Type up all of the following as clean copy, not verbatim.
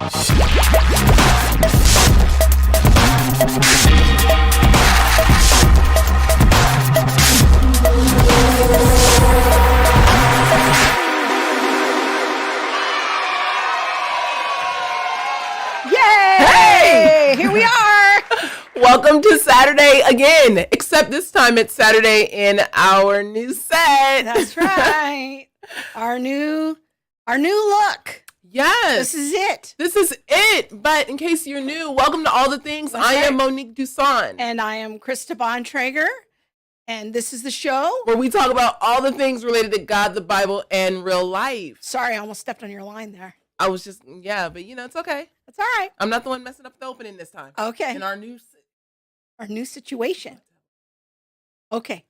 Here we are. Welcome to Saturday again, except this time it's Saturday in our new set. That's right. Our new look. Yes. This is it. This is it. But in case you're new, welcome to All the Things. I am Monique Duson. And I am Krista Bontrager. And this is the show where we talk about all the things related to God, the Bible, and real life. Sorry, I almost stepped on your line there. I was just, but it's okay. That's all right. I'm not the one messing up the opening this time. Okay. In our new situation. Okay.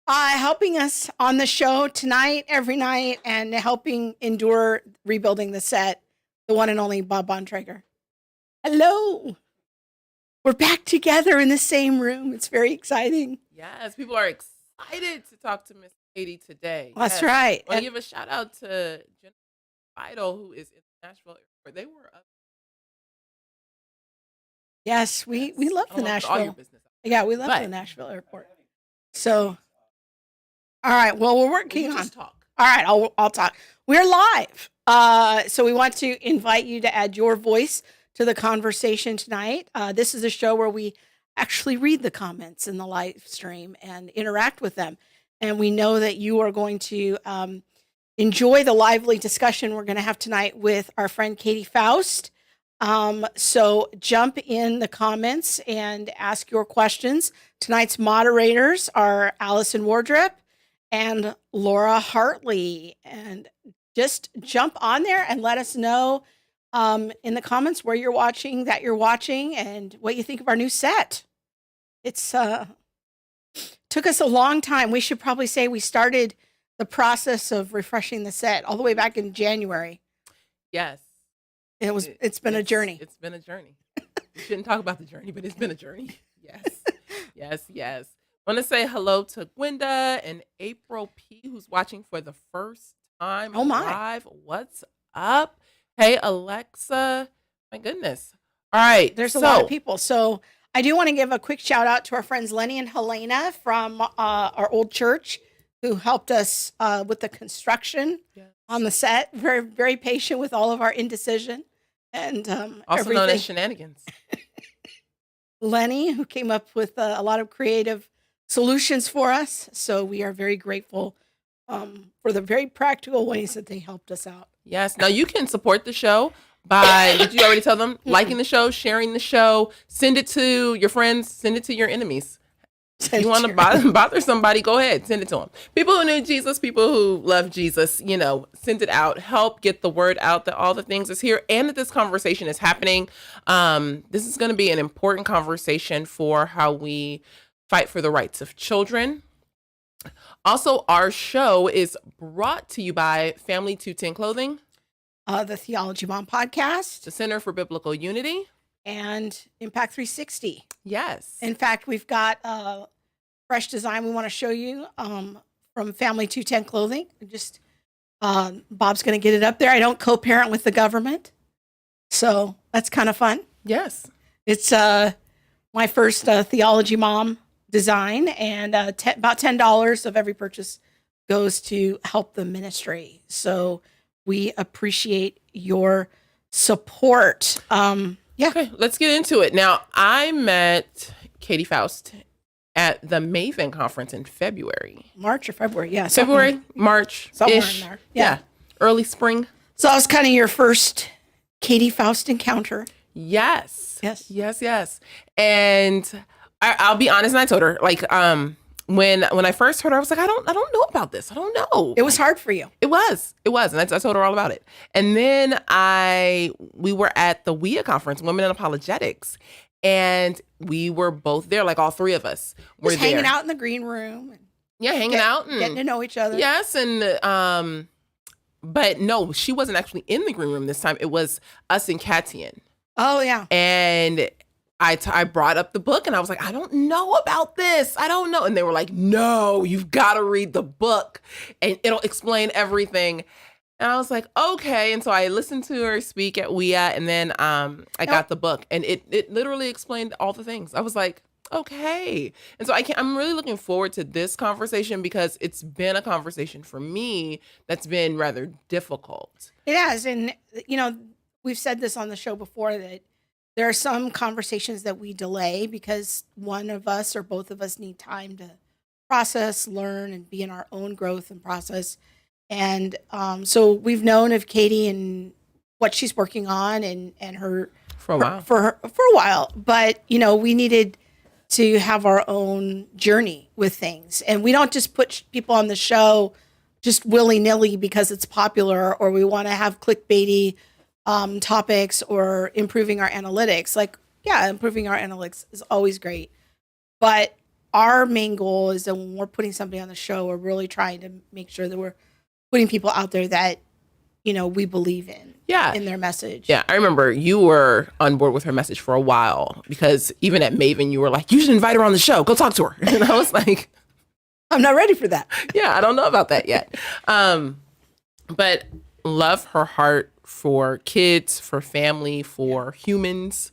Helping us on the show tonight, every night, and helping endure rebuilding the set, the one and only Bob Bontrager. Hello. We're back together in the same room. It's very exciting. Yes, people are excited to talk to Miss Katie today. That's right. I want to give a shout out to Jennifer Idol, who is in Nashville Airport. They were up. Yes, we love the Nashville. All your business. Yeah, we love the Nashville Airport. So, all right. Well, we're working on. Talk. All right, I'll talk. We're live. So we want to invite you to add your voice to the conversation tonight. This is a show where we actually read the comments in the live stream and interact with them. And we know that you are going to enjoy the lively discussion we're going to have tonight with our friend Katie Faust. So jump in the comments and ask your questions. Tonight's moderators are Allison Wardrop and Laura Hartley. And just jump on there and let us know in the comments where you're watching, that you're watching, and what you think of our new set. It's took us a long time. We should probably say we started the process of refreshing the set all the way back in January. Yes. It's been a journey. It's been a journey. We shouldn't talk about the journey, but it's been a journey. Yes. Yes. I want to say hello to Gwenda and April P, who's watching for the first time live. What's up? Hey, Alexa. My goodness. All right. There's a lot of people. So I do want to give a quick shout out to our friends Lenny and Helena from our old church, who helped us with the construction on the set. Very, very patient with all of our indecision and also known as shenanigans. Lenny, who came up with a lot of creative solutions for us. So we are very grateful for the very practical ways that they helped us out. Yes. Now you can support the show by, did you already tell them? Liking the show, sharing the show, send it to your friends, send it to your enemies. If you want to bother somebody, go ahead, send it to them. People who know Jesus, people who love Jesus, send it out. Help get the word out that all the things is here and that this conversation is happening. This is going to be an important conversation for how we fight for the rights of children. Also, our show is brought to you by Family 210 Clothing, the Theology Mom Podcast, the Center for Biblical Unity, and Impact 360. Yes. In fact, we've got a fresh design we want to show you from Family 210 Clothing. Just Bob's going to get it up there. I don't co-parent with the government, so that's kind of fun. Yes. It's my first Theology Mom design, and about $10 of every purchase goes to help the ministry. So we appreciate your support. Okay, let's get into it. Now, I met Katie Faust at the Maven conference in February. March or February, yeah. February, March. Somewhere in there. Yeah. Early spring. So that was kind of your first Katie Faust encounter. Yes. And I'll be honest, and I told her, when I first heard her, I was like, I don't know about this. I don't know. It was hard for you. It was. And I told her all about it. And then we were at the WIA conference, Women in Apologetics, and we were both there, like all three of us were just hanging out in the green room. And hanging out. And getting to know each other. Yes. And, but no, she wasn't actually in the green room this time. It was us and Katian. Oh, yeah. And I brought up the book and I was like, I don't know about this. I don't know. And they were like, no, you've got to read the book and it'll explain everything. And I was like, okay. And so I listened to her speak at WIA, and then I got the book, and it literally explained all the things. I was like, okay. And so I'm really looking forward to this conversation because it's been a conversation for me that's been rather difficult. It has. And, we've said this on the show before that there are some conversations that we delay because one of us or both of us need time to process, learn, and be in our own growth and process. And so we've known of Katie and what she's working on and her For a while. for a while, but we needed to have our own journey with things, and we don't just put people on the show just willy nilly because it's popular or we want to have clickbaity topics or improving our analytics. Like, yeah, improving our analytics is always great, but our main goal is that when we're putting somebody on the show, we're really trying to make sure that we're putting people out there that we believe in their message. Yeah, I remember you were on board with her message for a while because even at Maven, you were like, you should invite her on the show. Go talk to her. And I was like, I'm not ready for that. Yeah, I don't know about that yet. But love her heart for kids, for family, for humans,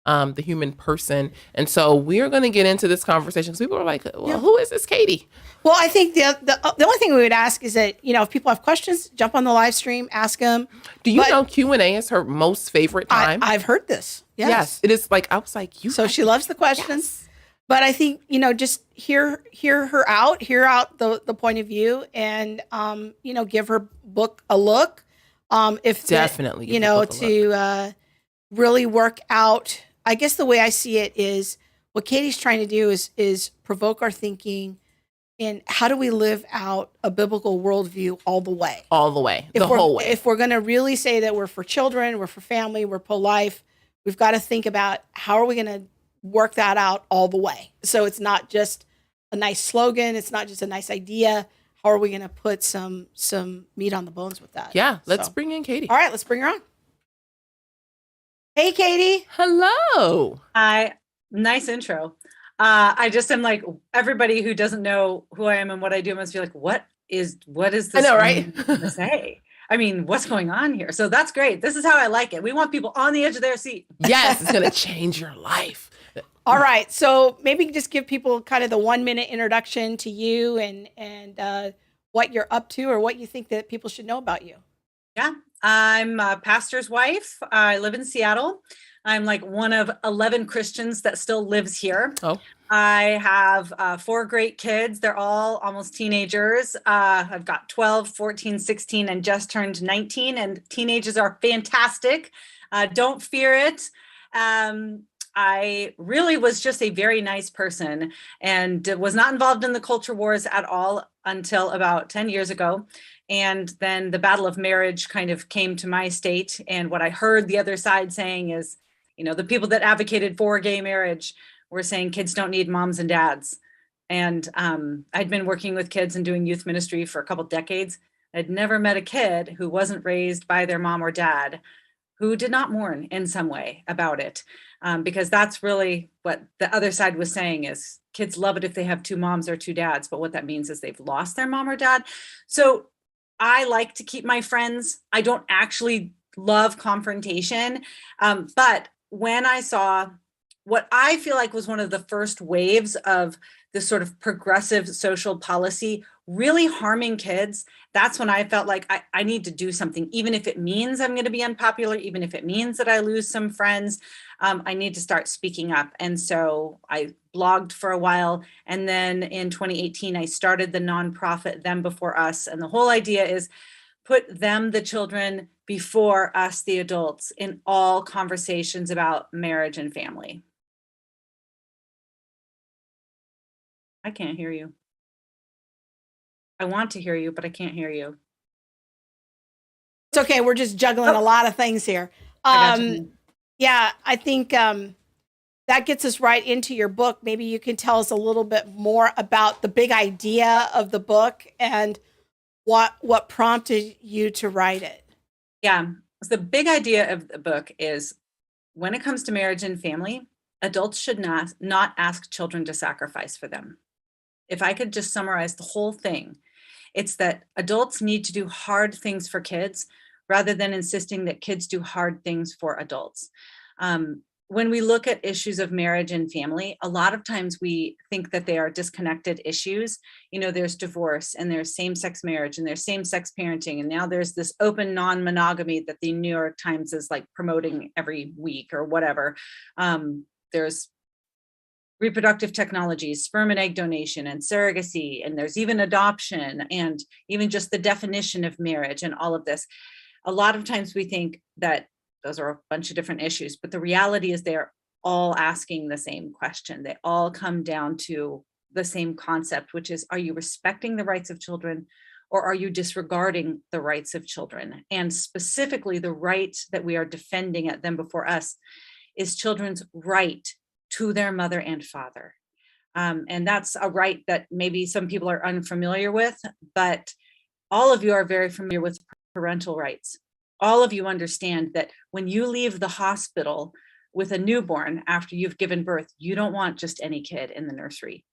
the human person. And so we're going to get into this conversation because people are like, well, who is this Katie? Well, I think the only thing we would ask is that, if people have questions, jump on the live stream, ask them. Do you know Q&A is her most favorite time? I've heard this. Yes. It is like, I was like, so she loves the questions. Yes. But I think, just hear her out, hear out the point of view and, give her book a look. If definitely, to really work out. I guess the way I see it is what Katie's trying to do is provoke our thinking in how do we live out a biblical worldview all the way. All the way, the whole way. If we're going to really say that we're for children, we're for family, we're pro-life, we've got to think about how are we going to work that out all the way. So it's not just a nice slogan. It's not just a nice idea. How are we going to put some meat on the bones with that? Yeah, let's bring in Katie. All right, let's bring her on. Hey, Katie. Hello. Hi. Nice intro. I just am like, everybody who doesn't know who I am and what I do must be like, what is this? I know, right? To say? I mean, what's going on here? So that's great. This is how I like it. We want people on the edge of their seat. Yes, it's going to change your life. All right. So maybe just give people kind of the 1-minute introduction to you and what you're up to or what you think that people should know about you. Yeah. I'm a pastor's wife. I live in Seattle. I'm like one of 11 Christians that still lives here. Oh. I have 4 great kids. They're all almost teenagers. I've got 12, 14, 16, and just turned 19. And teenagers are fantastic. Don't fear it. I really was just a very nice person and was not involved in the culture wars at all until about 10 years ago. And then the battle of marriage kind of came to my state. And what I heard the other side saying is, the people that advocated for gay marriage were saying kids don't need moms and dads. And I'd been working with kids and doing youth ministry for a couple decades. I'd never met a kid who wasn't raised by their mom or dad who did not mourn in some way about it. Because that's really what the other side was saying is kids love it if they have 2 moms or 2 dads. But what that means is they've lost their mom or dad. So I like to keep my friends. I don't actually love confrontation. But when I saw what I feel like was one of the first waves of this sort of progressive social policy really harming kids, that's when I felt like I need to do something, even if it means I'm going to be unpopular, even if it means that I lose some friends, I need to start speaking up. And so I blogged for a while. And then in 2018, I started the nonprofit Them Before Us. And the whole idea is put them, the children, before us, the adults, in all conversations about marriage and family. I can't hear you. I want to hear you, but I can't hear you. It's okay. We're just juggling a lot of things here. Yeah, I think that gets us right into your book. Maybe you can tell us a little bit more about the big idea of the book and what prompted you to write it. Yeah, so the big idea of the book is when it comes to marriage and family, adults should not ask children to sacrifice for them. If I could just summarize the whole thing, It's that adults need to do hard things for kids rather than insisting that kids do hard things for adults. When we look at issues of marriage and family, a lot of times we think that they are disconnected issues. There's divorce and there's same-sex marriage and there's same-sex parenting. And now there's this open non-monogamy that the New York Times is like promoting every week or whatever. There's reproductive technologies, sperm and egg donation and surrogacy, and there's even adoption and even just the definition of marriage and all of this. A lot of times we think that those are a bunch of different issues, but the reality is they're all asking the same question. They all come down to the same concept, which is, are you respecting the rights of children or are you disregarding the rights of children? And specifically the right that we are defending at them before us is children's right to their mother and father. And that's a right that maybe some people are unfamiliar with, but all of you are very familiar with parental rights. All of you understand that when you leave the hospital with a newborn after you've given birth, you don't want just any kid in the nursery.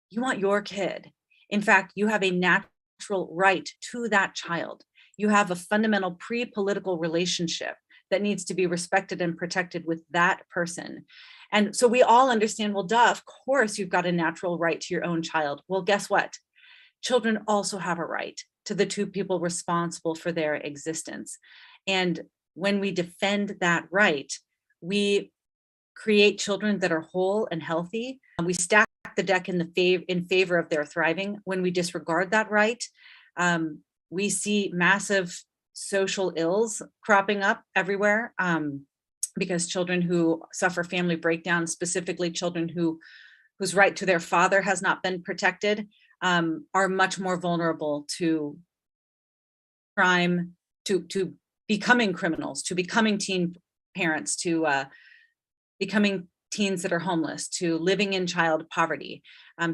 You want your kid. In fact, you have a natural right to that child. You have a fundamental pre-political relationship that needs to be respected and protected with that person. And so we all understand, well, duh, of course you've got a natural right to your own child. Well, guess what? Children also have a right to the two people responsible for their existence. And when we defend that right, we create children that are whole and healthy. And we stack the deck in favor of their thriving. When we disregard that right, we see massive social ills cropping up everywhere, because children who suffer family breakdown, specifically children whose right to their father has not been protected, are much more vulnerable to crime, to becoming criminals, to becoming teen parents, to becoming teens that are homeless, to living in child poverty,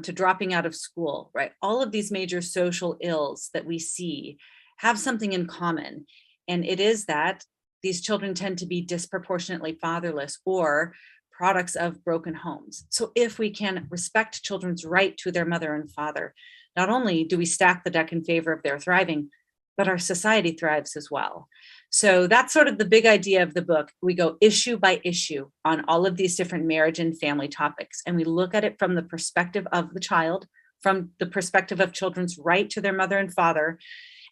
to dropping out of school, right? All of these major social ills that we see have something in common. And it is that these children tend to be disproportionately fatherless or products of broken homes. So if we can respect children's right to their mother and father, not only do we stack the deck in favor of their thriving, but our society thrives as well. So that's sort of the big idea of the book. We go issue by issue on all of these different marriage and family topics, and we look at it from the perspective of the child, from the perspective of children's right to their mother and father.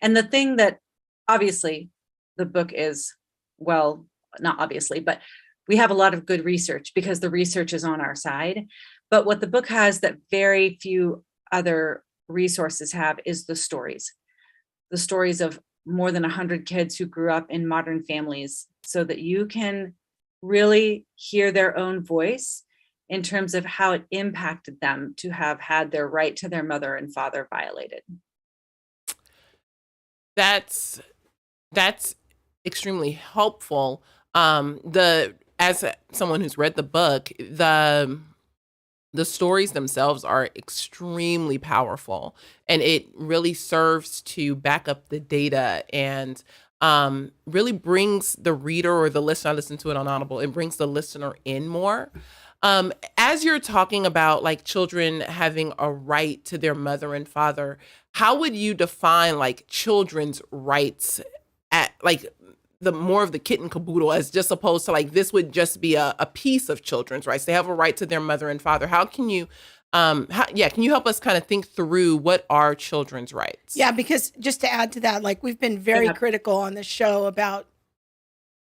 And the thing that obviously the book is, well, not obviously, but we have a lot of good research because the research is on our side. But what the book has that very few other resources have is the stories of more than 100 kids who grew up in modern families, so that you can really hear their own voice in terms of how it impacted them to have had their right to their mother and father violated. That's extremely helpful. As someone who's read the book, the stories themselves are extremely powerful, and it really serves to back up the data and really brings the reader or the listener, I listen to it on Audible, it brings the listener in more. As you're talking about like children having a right to their mother and father, how would you define like children's rights at like the more of the kit and caboodle, as just opposed to like this would just be a piece of children's rights? They have a right to their mother and father. How can you can you help us kind of think through what are children's rights? Yeah, because just to add to that, like we've been very critical on this show about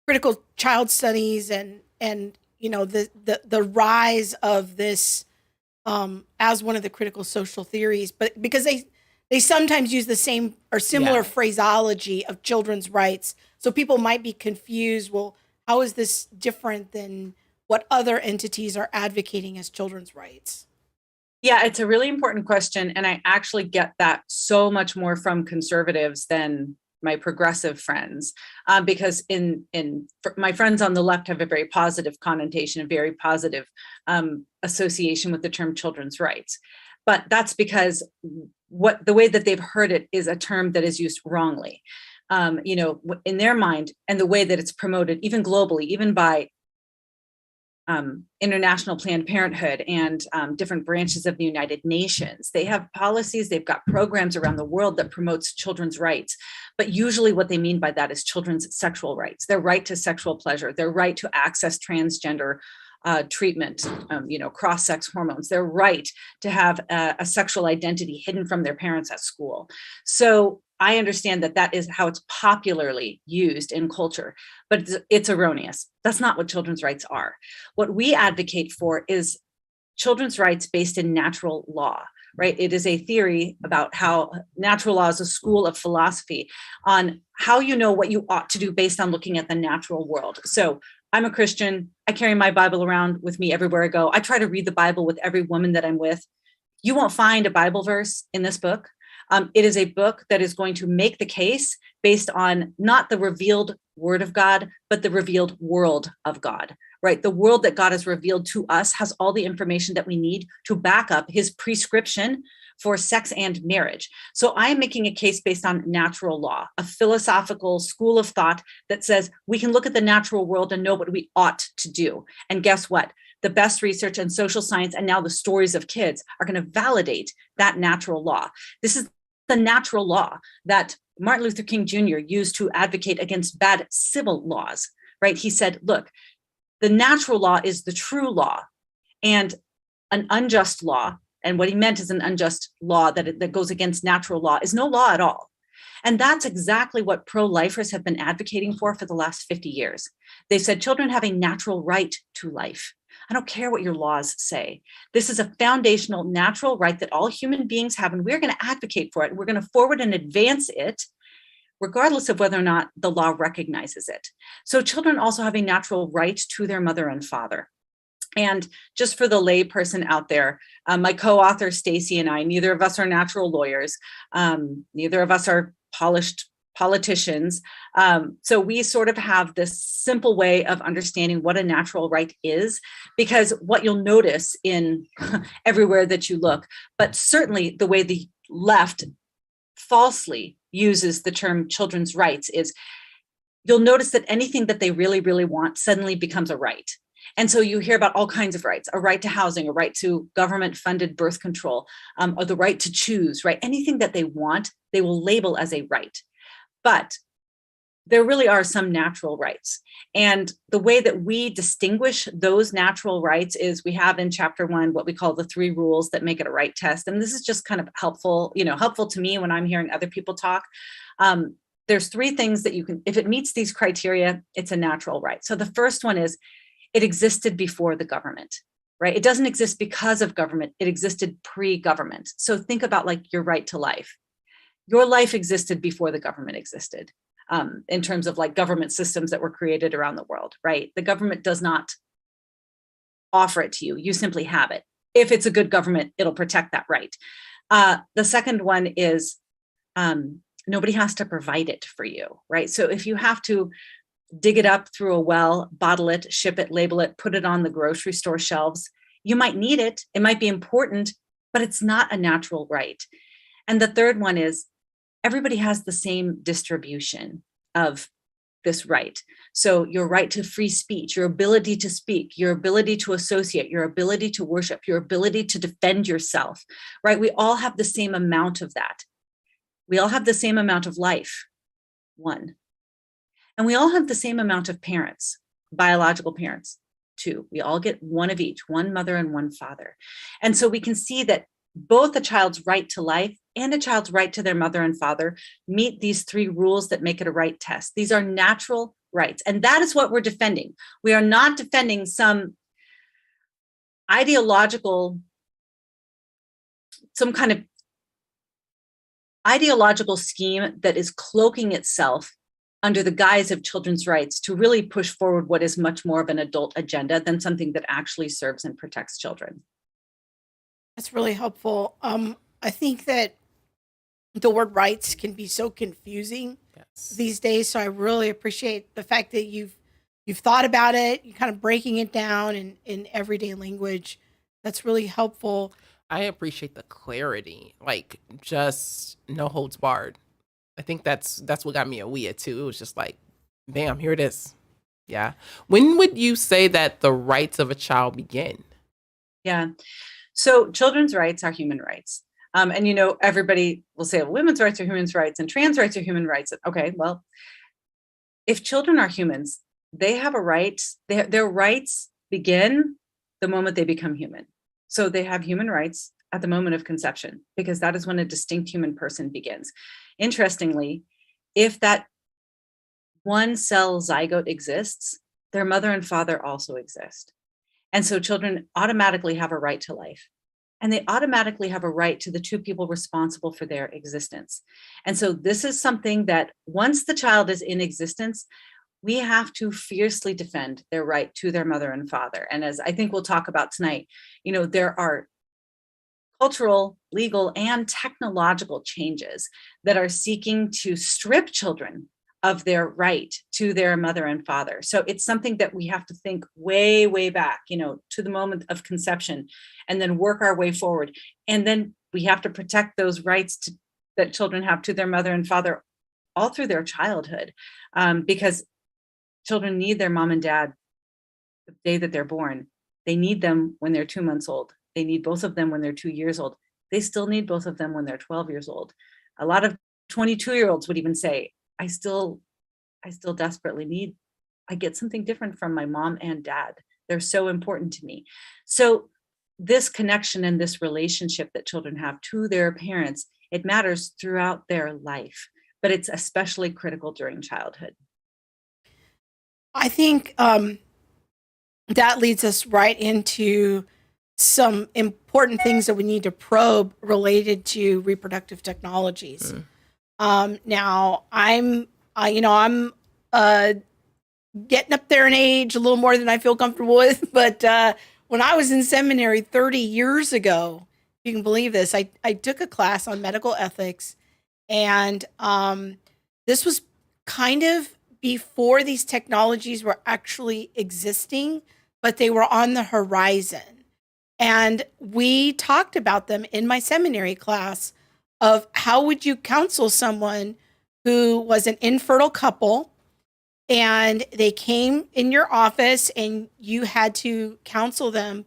critical child studies and the rise of this as one of the critical social theories, but because they sometimes use the same or similar phraseology of children's rights. So people might be confused. Well, how is this different than what other entities are advocating as children's rights? Yeah, it's a really important question. And I actually get that so much more from conservatives than my progressive friends, because my friends on the left have a very positive connotation, a very positive association with the term children's rights. But that's because the way that they've heard it is a term that is used wrongly, in their mind, and the way that it's promoted, even globally, even by International Planned Parenthood and different branches of the United Nations. They have policies, they've got programs around the world that promotes children's rights. But usually what they mean by that is children's sexual rights, their right to sexual pleasure, their right to access transgender treatment, cross-sex hormones, their right to have a sexual identity hidden from their parents at school. So I understand that is how it's popularly used in culture, but it's erroneous. That's not what children's rights are. What we advocate for is children's rights based in natural law, right? It is a theory about how natural law is a school of philosophy on how you know what you ought to do based on looking at the natural world. So I'm a Christian. I carry my Bible around with me everywhere I go. I try to read the Bible with every woman that I'm with. You won't find a Bible verse in this book. It is a book that is going to make the case based on not the revealed word of God, but the revealed world of God, right? The world that God has revealed to us has all the information that we need to back up his prescription for sex and marriage. So I am making a case based on natural law, a philosophical school of thought that says we can look at the natural world and know what we ought to do. And guess what? The best research and social science and now the stories of kids are going to validate that natural law. This is the natural law that Martin Luther King Jr. used to advocate against bad civil laws, right? He said, look, the natural law is the true law, and an unjust law, and what he meant is an unjust law that goes against natural law, is no law at all. And that's exactly what pro-lifers have been advocating for the last 50 years. They said children have a natural right to life. I don't care what your laws say. This is a foundational natural right that all human beings have, and we're going to advocate for it. We're going to forward and advance it, regardless of whether or not the law recognizes it. So children also have a natural right to their mother and father. And just for the lay person out there, my co-author Stacy and I, neither of us are natural lawyers. Neither of us are polished politicians. So we sort of have this simple way of understanding what a natural right is, because what you'll notice in everywhere that you look, but certainly the way the left falsely uses the term children's rights is you'll notice that anything that they really, really want suddenly becomes a right. And so you hear about all kinds of rights, a right to housing, a right to government-funded birth control, or the right to choose, right? Anything that they want, they will label as a right. But there really are some natural rights. And the way that we distinguish those natural rights is we have in chapter 1 what we call the 3 rules that make it a right test. And this is just kind of helpful to me when I'm hearing other people talk. There's 3 things that you can, if it meets these criteria, it's a natural right. So the first one is it existed before the government, right? It doesn't exist because of government. It existed pre-government. So think about like your right to life. Your life existed before the government existed, in terms of like government systems that were created around the world, right? The government does not offer it to you. You simply have it. If it's a good government, it'll protect that right. The second one is nobody has to provide it for you, right? So if you have to dig it up through a well, bottle it, ship it, label it, put it on the grocery store shelves, you might need it. It might be important, but it's not a natural right. And the third one is everybody has the same distribution of this right. So your right to free speech, your ability to speak, your ability to associate, your ability to worship, your ability to defend yourself, right? We all have the same amount of that. We all have the same amount of life, 1. And we all have the same amount of parents, biological parents, 2. We all get 1 of each, 1 mother and 1 father. And so we can see that both a child's right to life and a child's right to their mother and father meet these 3 rules that make it a right test. These are natural rights. And that is what we're defending. We are not defending some kind of ideological scheme that is cloaking itself under the guise of children's rights to really push forward what is much more of an adult agenda than something that actually serves and protects children. That's really helpful. I think that the word rights can be so confusing these days. So I really appreciate the fact that you've thought about it, you're kind of breaking it down in everyday language. That's really helpful. I appreciate the clarity, like just no holds barred. I think that's what got me a WIA too. It was just like, bam, here it is. Yeah. When would you say that the rights of a child begin? Yeah. So children's rights are human rights. And everybody will say, well, women's rights are human rights and trans rights are human rights. Okay, well, if children are humans, they have a right. Their rights begin the moment they become human. So they have human rights at the moment of conception, because that is when a distinct human person begins. Interestingly, if that one cell zygote exists, their mother and father also exist. And so children automatically have a right to life. And they automatically have a right to the two people responsible for their existence. And so this is something that once the child is in existence, we have to fiercely defend their right to their mother and father. And as I think we'll talk about tonight, there are cultural, legal, and technological changes that are seeking to strip children of their right to their mother and father. So it's something that we have to think way, way back, to the moment of conception, and then work our way forward. And then we have to protect those rights that children have to their mother and father all through their childhood, because children need their mom and dad the day that they're born. They need them when they're 2 months old. They need both of them when they're 2 years old. They still need both of them when they're 12 years old. A lot of 22-year-olds would even say, I still desperately need, I get something different from my mom and dad. They're so important to me. So this connection and this relationship that children have to their parents, it matters throughout their life, but it's especially critical during childhood. I think that leads us right into some important things that we need to probe related to reproductive technologies. Now, I'm getting up there in age a little more than I feel comfortable with, but when I was in seminary 30 years ago, you can believe this, I took a class on medical ethics, and this was kind of before these technologies were actually existing, but they were on the horizon. And we talked about them in my seminary class of how would you counsel someone who was an infertile couple and they came in your office and you had to counsel them,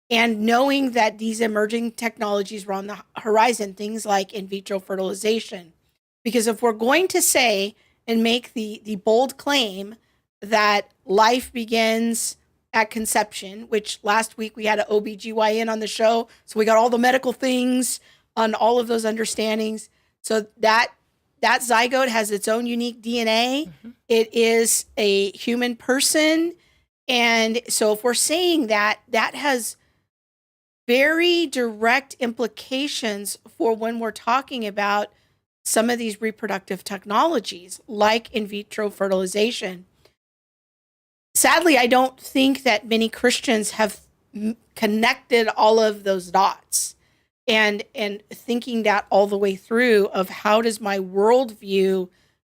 and knowing that these emerging technologies were on the horizon, things like in vitro fertilization. Because if we're going to say and make the bold claim that life begins at conception, which last week we had an OBGYN on the show, so we got all the medical things on all of those understandings. So that zygote has its own unique DNA. Mm-hmm. It is a human person. And so if we're saying that, that has very direct implications for when we're talking about some of these reproductive technologies, like in vitro fertilization. Sadly, I don't think that many Christians have connected all of those dots and thinking that all the way through of how does my worldview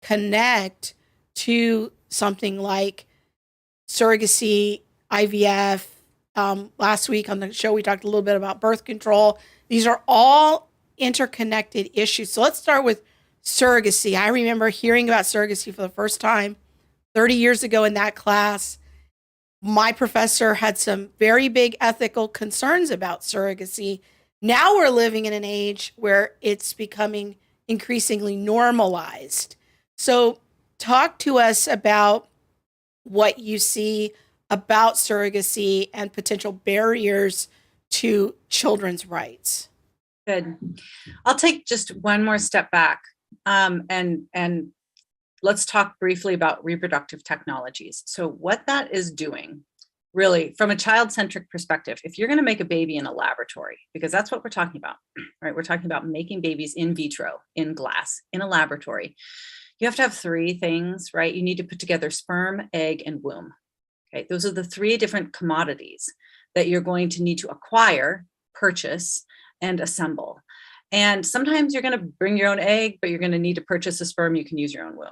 connect to something like surrogacy, IVF. Last week on the show, we talked a little bit about birth control. These are all interconnected issues. So let's start with surrogacy. I remember hearing about surrogacy for the first time 30 years ago in that class. My professor had some very big ethical concerns about surrogacy. Now we're living in an age where it's becoming increasingly normalized. So talk to us about what you see about surrogacy and potential barriers to children's rights. Good. I'll take just one more step back, and let's talk briefly about reproductive technologies. So what that is doing, really, from a child-centric perspective, if you're going to make a baby in a laboratory, because that's what we're talking about, right? We're talking about making babies in vitro, in glass, in a laboratory. You have to have three things, right? You need to put together sperm, egg, and womb. Okay, those are the three different commodities that you're going to need to acquire, purchase, and assemble. And sometimes you're going to bring your own egg, but you're going to need to purchase a sperm. You can use your own womb.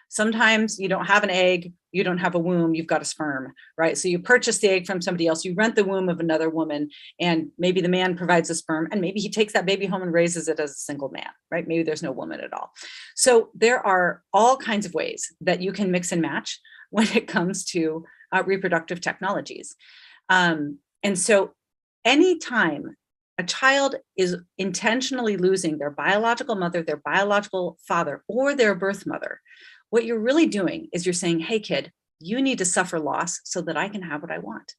Sometimes you don't have an egg, you don't have a womb, you've got a sperm, right? So you purchase the egg from somebody else, you rent the womb of another woman, and maybe the man provides a sperm, and maybe he takes that baby home and raises it as a single man, right? Maybe there's no woman at all. So there are all kinds of ways that you can mix and match when it comes to reproductive technologies. And so anytime a child is intentionally losing their biological mother, their biological father, or their birth mother, what you're really doing is you're saying, hey, kid, you need to suffer loss so that I can have what I want.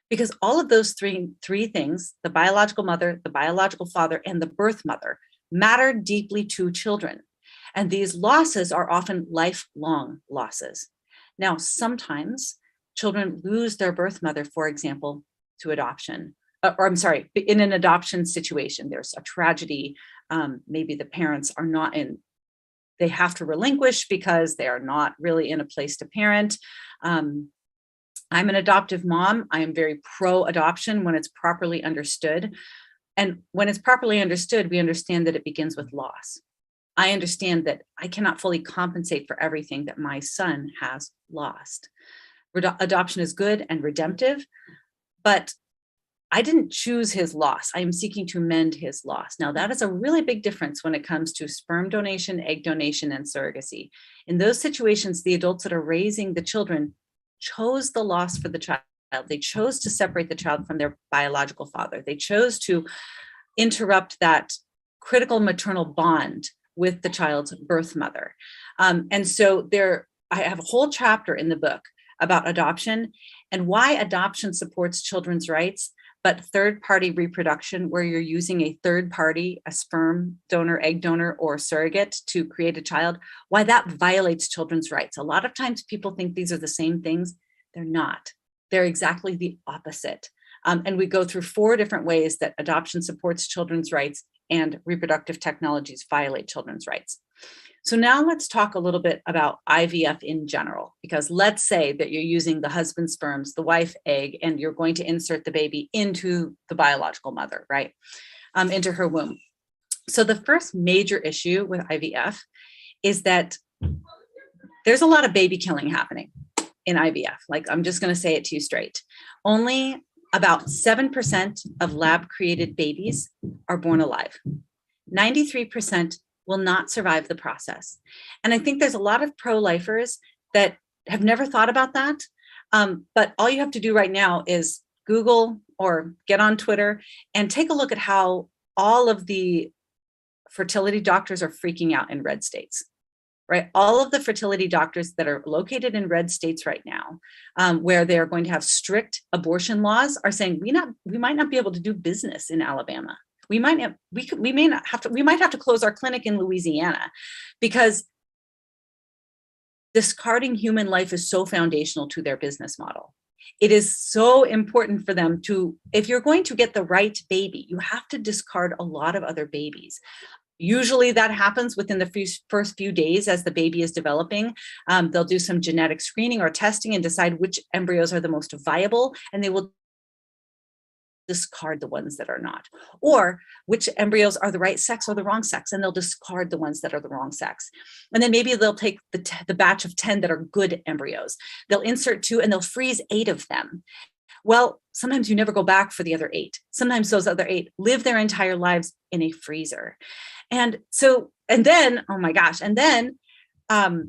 Because all of those three things, the biological mother, the biological father, and the birth mother, matter deeply to children. And these losses are often lifelong losses. Now, sometimes children lose their birth mother, for example, to adoption. In an adoption situation, there's a tragedy. Maybe the parents are not they have to relinquish because they are not really in a place to parent. I'm an adoptive mom. I am very pro-adoption when it's properly understood. And when it's properly understood, we understand that it begins with loss. I understand that I cannot fully compensate for everything that my son has lost. Adoption is good and redemptive, but I didn't choose his loss. I am seeking to mend his loss. Now, that is a really big difference when it comes to sperm donation, egg donation, and surrogacy. In those situations, the adults that are raising the children chose the loss for the child. They chose to separate the child from their biological father. They chose to interrupt that critical maternal bond with the child's birth mother. And so I have a whole chapter in the book about adoption and why adoption supports children's rights, but third-party reproduction, where you're using a third party, a sperm donor, egg donor, or surrogate to create a child, why that violates children's rights. A lot of times people think these are the same things. They're not. They're exactly the opposite. And we go through 4 different ways that adoption supports children's rights and reproductive technologies violate children's rights. So now let's talk a little bit about IVF in general, because let's say that you're using the husband's sperms, the wife egg, and you're going to insert the baby into the biological mother, right? Into her womb. So the first major issue with IVF is that there's a lot of baby killing happening in IVF. Like, I'm just going to say it to you straight. Only about 7% of lab-created babies are born alive. 93% will not survive the process. And I think there's a lot of pro-lifers that have never thought about that. But all you have to do right now is Google or get on Twitter and take a look at how all of the fertility doctors are freaking out in red states, right? All of the fertility doctors that are located in red states right now, where they're going to have strict abortion laws, are saying we might not be able to do business in Alabama. We might have to close our clinic in Louisiana, because discarding human life is so foundational to their business model. It is so important for them if you're going to get the right baby, you have to discard a lot of other babies. Usually that happens within the first few days as the baby is developing. They'll do some genetic screening or testing and decide which embryos are the most viable, and they will discard the ones that are not, or which embryos are the right sex or the wrong sex, and they'll discard the ones that are the wrong sex. And then maybe they'll take the batch of 10 that are good embryos. They'll insert 2 and they'll freeze 8 of them. Well, sometimes you never go back for the other 8. Sometimes those other 8 live their entire lives in a freezer. And then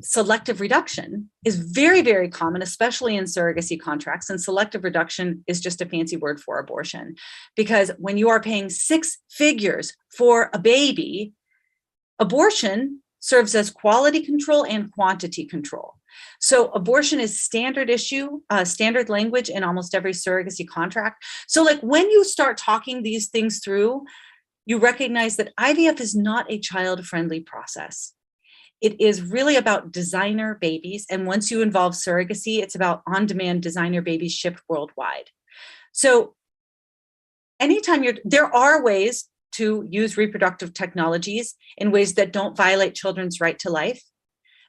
selective reduction is very, very common, especially in surrogacy contracts. And selective reduction is just a fancy word for abortion, because when you are paying 6 figures for a baby, abortion serves as quality control and quantity control. So abortion is standard language in almost every surrogacy contract. So like when you start talking these things through, you recognize that IVF is not a child-friendly process. It is really about designer babies. And once you involve surrogacy, it's about on-demand designer babies shipped worldwide. So anytime there are ways to use reproductive technologies in ways that don't violate children's right to life,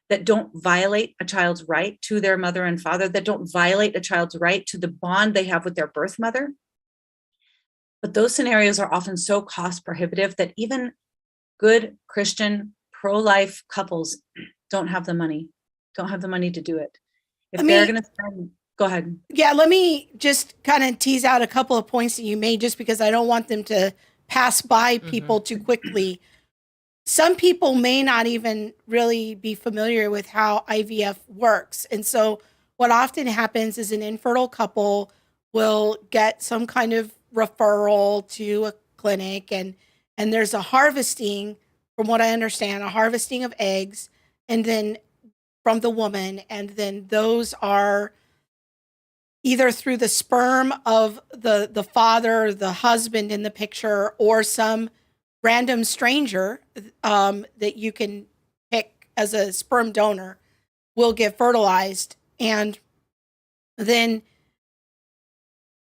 that don't violate a child's right to their mother and father, that don't violate a child's right to the bond they have with their birth mother. But those scenarios are often so cost prohibitive that even good Christian pro-life couples don't have the money to do it. If they're going to spend, go ahead. Yeah, let me just kind of tease out a couple of points that you made, just because I don't want them to pass by people too quickly. Some people may not even really be familiar with how IVF works. And so what often happens is an infertile couple will get some kind of referral to a clinic, and there's a harvesting, from what I understand, a harvesting of eggs, and then from the woman, and then those are either through the sperm of the father, the husband in the picture, or some random stranger that you can pick as a sperm donor will get fertilized, and then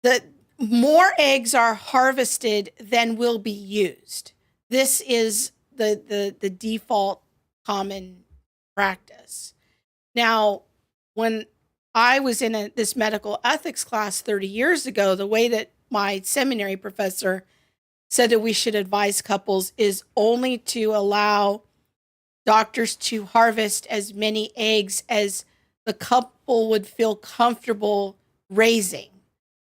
the more eggs are harvested than will be used. This is the default common practice. Now, when I was in this medical ethics class 30 years ago, the way that my seminary professor said that we should advise couples is only to allow doctors to harvest as many eggs as the couple would feel comfortable raising.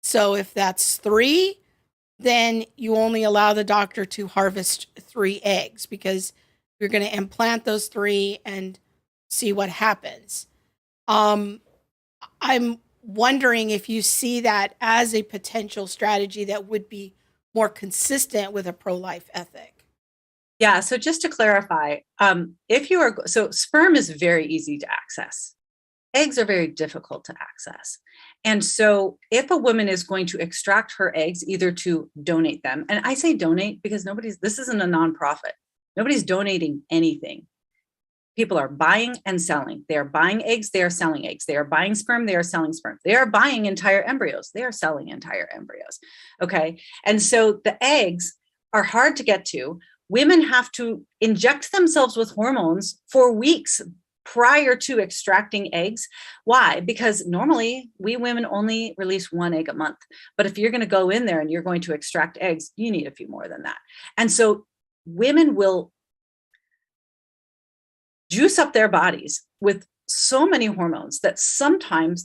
So if that's 3, then you only allow the doctor to harvest 3 eggs, because you're going to implant those 3 and see what happens. I'm wondering if you see that as a potential strategy that would be more consistent with a pro-life ethic. Yeah. So just to clarify, so sperm is very easy to access. Eggs are very difficult to access. And so if a woman is going to extract her eggs, either to donate them, and I say donate because this isn't a nonprofit. Nobody's donating anything. People are buying and selling. They are buying eggs. They are selling eggs. They are buying sperm. They are selling sperm. They are buying entire embryos. They are selling entire embryos. Okay. And so the eggs are hard to get to. Women have to inject themselves with hormones for weeks prior to extracting eggs. Why? Because normally we women only release 1 egg a month. But if you're going to go in there and you're going to extract eggs, you need a few more than that. And so women will juice up their bodies with so many hormones that sometimes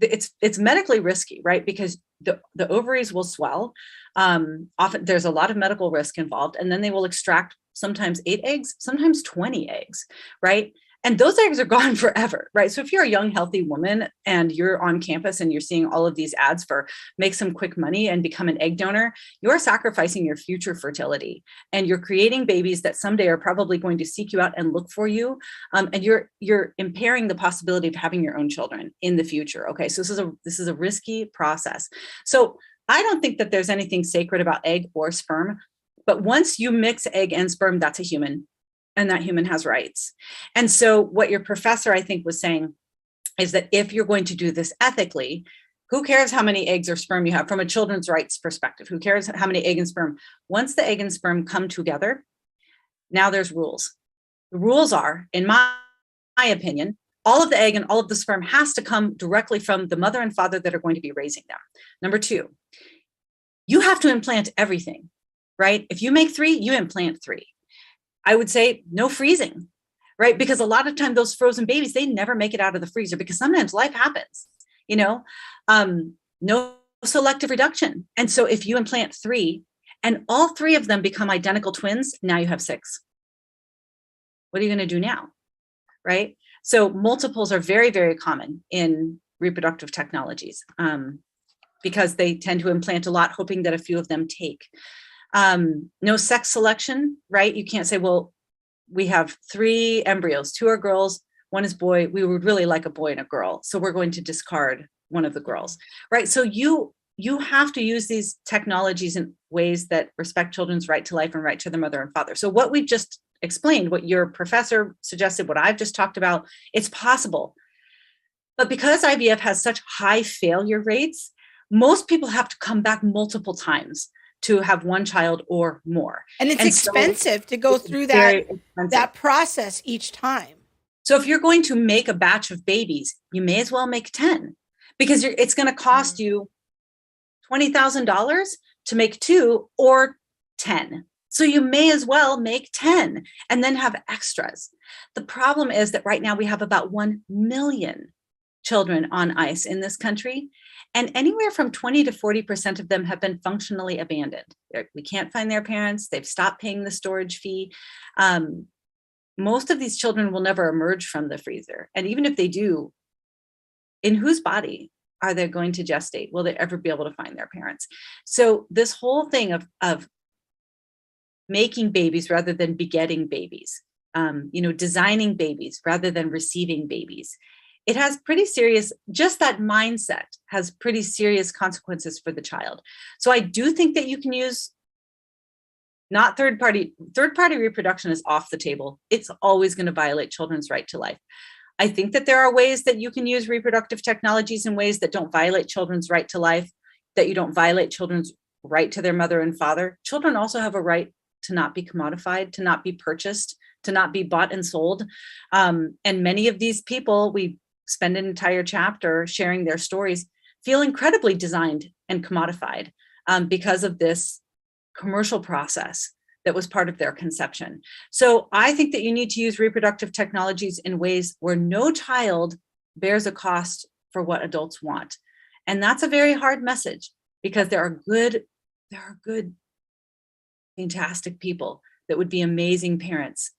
it's medically risky, right? Because the ovaries will swell. Often there's a lot of medical risk involved, and then they will extract sometimes 8 eggs, sometimes 20 eggs, right? And those eggs are gone forever, right? So if you're a young, healthy woman and you're on campus and you're seeing all of these ads for make some quick money and become an egg donor, you're sacrificing your future fertility, and you're creating babies that someday are probably going to seek you out and look for you. And you're impairing the possibility of having your own children in the future. Okay, so this is a risky process. So I don't think that there's anything sacred about egg or sperm, but once you mix egg and sperm, that's a human. And that human has rights. And so what your professor, I think, was saying is that if you're going to do this ethically, who cares how many eggs or sperm you have from a children's rights perspective? Who cares how many egg and sperm? Once the egg and sperm come together, now there's rules. The rules are, in my opinion, all of the egg and all of the sperm has to come directly from the mother and father that are going to be raising them. Number 2, you have to implant everything, right? If you make 3, you implant 3. I would say no freezing, right? Because a lot of time those frozen babies, they never make it out of the freezer, because sometimes life happens, no selective reduction. And so if you implant 3 and all 3 of them become identical twins, now you have 6. What are you going to do now? Right? So multiples are very, very common in reproductive technologies because they tend to implant a lot, hoping that a few of them take. No sex selection, right? You can't say, well, we have 3 embryos, 2 are girls, 1 is boy. We would really like a boy and a girl, so we're going to discard one of the girls, right? So you have to use these technologies in ways that respect children's right to life and right to their mother and father. So what we just explained, what your professor suggested, what I've just talked about, it's possible. But because IVF has such high failure rates, most people have to come back multiple times to have 1 child or more. And it's expensive to go through that process each time. So if you're going to make a batch of babies, you may as well make 10, because it's going to cost you $20,000 to make 2 or 10. So you may as well make 10 and then have extras. The problem is that right now we have about 1 million children on ice in this country. And anywhere from 20 to 40% of them have been functionally abandoned. We can't find their parents. They've stopped paying the storage fee. Most of these children will never emerge from the freezer. And even if they do, in whose body are they going to gestate? Will they ever be able to find their parents? So this whole thing of making babies rather than begetting babies, designing babies rather than receiving babies, it has pretty serious, just that mindset has pretty serious consequences for the child. So I do think that you can use not third party reproduction is off the table. It's always going to violate children's right to life. I think that there are ways that you can use reproductive technologies in ways that don't violate children's right to life, that you don't violate children's right to their mother and father. Children also have a right to not be commodified, to not be purchased, to not be bought and sold. And many of these people, we spend an entire chapter sharing their stories, feel incredibly designed and commodified because of this commercial process that was part of their conception. So I think that you need to use reproductive technologies in ways where no child bears a cost for what adults want. And that's a very hard message, because there are good, fantastic people that would be amazing parents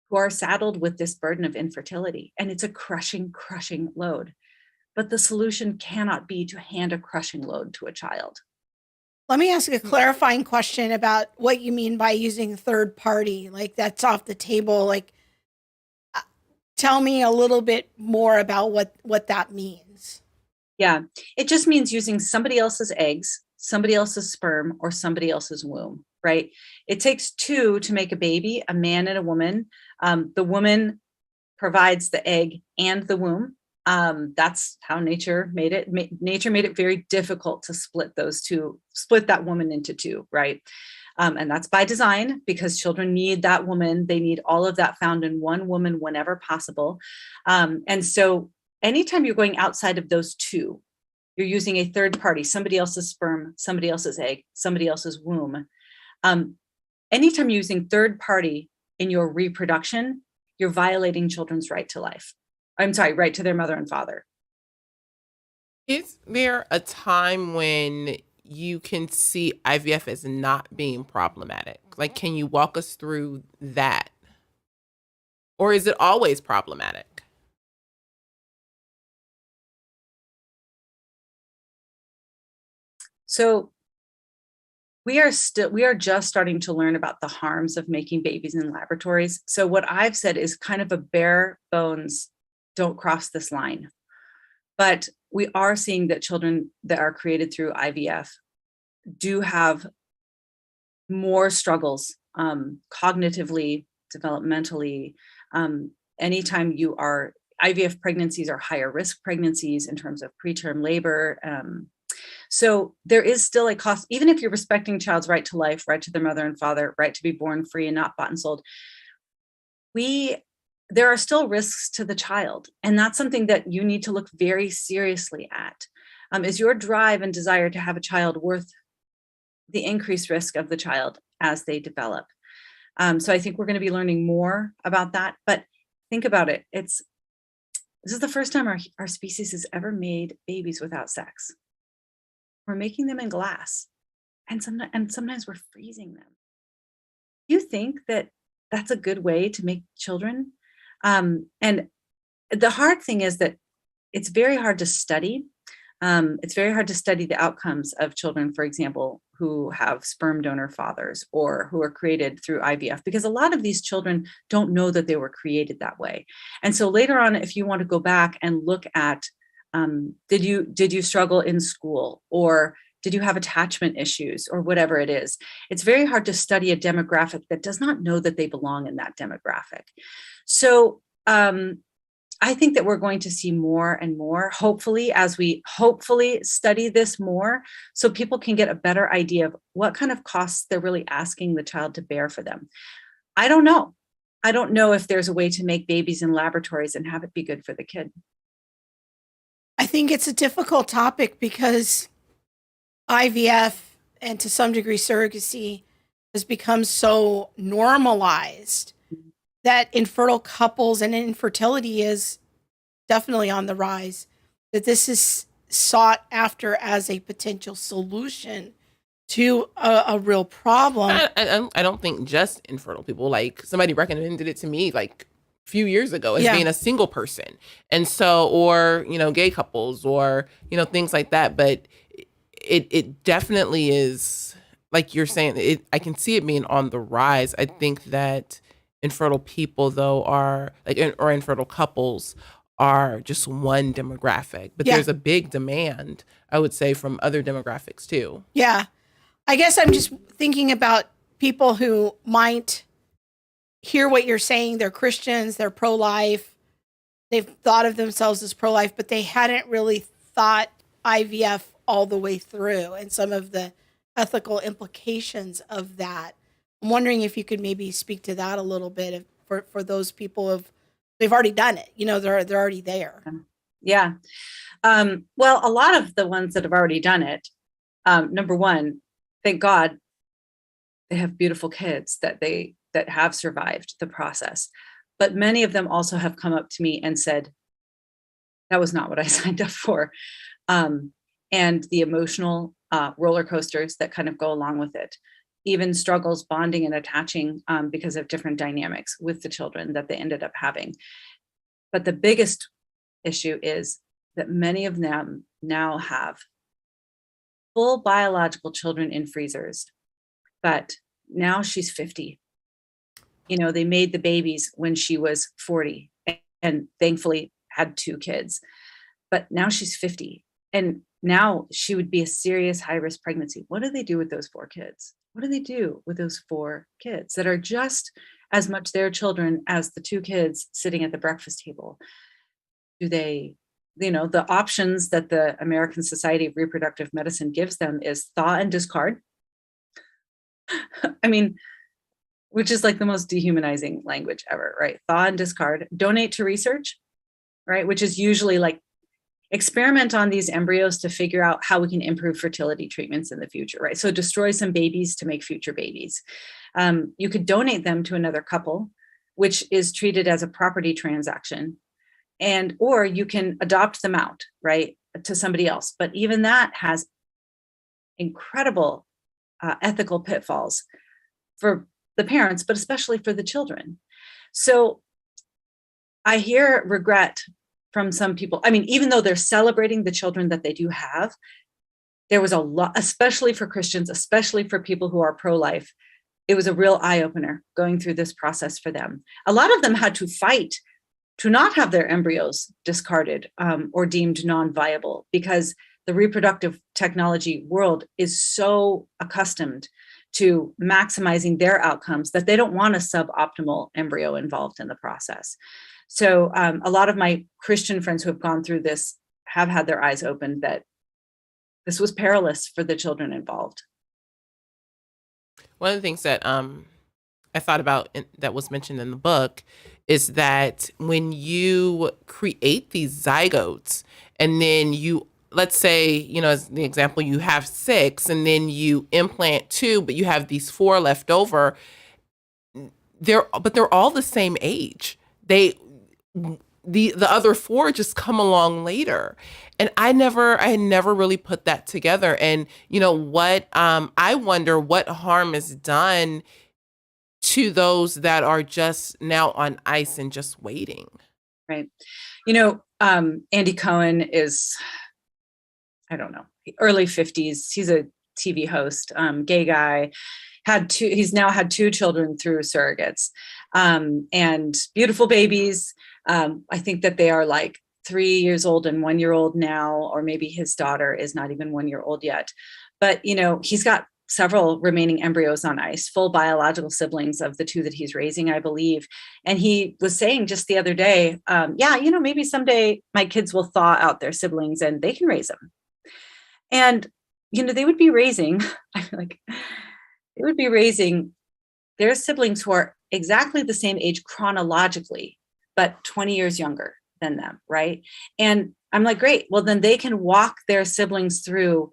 who are saddled with this burden of infertility. And it's a crushing load. But the solution cannot be to hand a crushing load to a child. Let me ask a clarifying question about what you mean by using third party. Like, that's off the table. Like, tell me a little bit more about what that means. Yeah, it just means using somebody else's eggs, somebody else's sperm, or somebody else's womb, right? It takes two to make a baby, a man and a woman. The woman provides the egg and the womb. That's how nature made it. Nature made it very difficult to split that woman into two, right? And that's by design, because children need that woman. They need all of that found in one woman whenever possible. And so anytime you're going outside of those two, you're using a third party, somebody else's sperm, somebody else's egg, somebody else's womb. Anytime you're using third party in your reproduction, you're violating children's right to life. Right to their mother and father. Is there a time when you can see IVF as not being problematic? Like, can you walk us through that? Or is it always problematic? So we are just starting to learn about the harms of making babies in laboratories. So what I've said is kind of a bare bones, don't cross this line. But we are seeing that children that are created through IVF do have more struggles cognitively, developmentally. Anytime you are, IVF pregnancies are higher risk pregnancies in terms of preterm labor. So there is still a cost, even if you're respecting child's right to life, right to their mother and father, right to be born free and not bought and sold. There are still risks to the child. And that's something that you need to look very seriously at. Is your drive and desire to have a child worth the increased risk of the child as they develop? So I think we're going to be learning more about that. But think about it. This is the first time our species has ever made babies without sex. We're making them in glass. And sometimes we're freezing them. Do you think that that's a good way to make children? And the hard thing is that it's very hard to study. It's very hard to study the outcomes of children, for example, who have sperm donor fathers or who are created through IVF, because a lot of these children don't know that they were created that way. And so later on, if you want to go back and look at, did you struggle in school, or did you have attachment issues, or whatever it is, it's very hard to study a demographic that does not know that they belong in that demographic. So I think that we're going to see more and more, hopefully, as we study this more, so people can get a better idea of what kind of costs they're really asking the child to bear for them. I don't know. I don't know if there's a way to make babies in laboratories and have it be good for the kid. I think it's a difficult topic because IVF and to some degree surrogacy has become so normalized that infertile couples and infertility is definitely on the rise, that this is sought after as a potential solution to a real problem. I don't think just infertile people. Like, somebody recommended it to me like few years ago as Yeah. being a single person. And so, or, gay couples or, things like that. But it definitely is, like you're saying, I can see it being on the rise. I think that infertile people, though, are or infertile couples are just one demographic, but Yeah. there's a big demand, I would say, from other demographics too. Yeah. I guess I'm just thinking about people who might hear what you're saying. They're Christians, they're pro-life. They've thought of themselves as pro-life, but they hadn't really thought IVF all the way through and some of the ethical implications of that. I'm wondering if you could maybe speak to that a little bit for those people they've already done it. They're already there. Yeah. Well, a lot of the ones that have already done it, number one, thank God they have beautiful kids that have survived the process. But many of them also have come up to me and said, that was not what I signed up for. And the emotional roller coasters that kind of go along with it, even struggles bonding and attaching because of different dynamics with the children that they ended up having. But the biggest issue is that many of them now have full biological children in freezers, but now she's 50. They made the babies when she was 40 and thankfully had 2 kids, but now she's 50 and now she would be a serious high-risk pregnancy. What do they do with those 4 kids? What do they do with those 4 kids that are just as much their children as the 2 kids sitting at the breakfast table? Do they, the options that the American Society of Reproductive Medicine gives them is thaw and discard. I mean, which is like the most dehumanizing language ever, right? Thaw and discard, donate to research, right? Which is usually like experiment on these embryos to figure out how we can improve fertility treatments in the future, right? So destroy some babies to make future babies. You could donate them to another couple, which is treated as a property transaction. Or you can adopt them out, right, to somebody else. But even that has incredible ethical pitfalls for the parents, but especially for the children. So I hear regret from some people. I mean, even though they're celebrating the children that they do have, there was a lot, especially for Christians, especially for people who are pro-life, it was a real eye-opener going through this process for them. A lot of them had to fight to not have their embryos discarded or deemed non-viable because the reproductive technology world is so accustomed to maximizing their outcomes that they don't want a suboptimal embryo involved in the process. So a lot of my Christian friends who have gone through this have had their eyes opened that this was perilous for the children involved. One of the things that I thought about that was mentioned in the book is that when you create these zygotes and then let's say, as the example, you have 6 and then you implant 2, but you have these 4 left over. They're all the same age. The other 4 just come along later. And I had never really put that together. And what I wonder what harm is done to those that are just now on ice and just waiting. Right. Andy Cohen is, I don't know, early 50s. He's a TV host, gay guy. He's now had 2 children through surrogates, and beautiful babies. I think that they are like 3 years old and 1 year old now, or maybe his daughter is not even 1 year old yet. But, he's got several remaining embryos on ice, full biological siblings of the 2 that he's raising, I believe. And he was saying just the other day, maybe someday my kids will thaw out their siblings and they can raise them. And, they would be raising, their siblings who are exactly the same age chronologically, but 20 years younger than them, right? And I'm like, great. Well, then they can walk their siblings through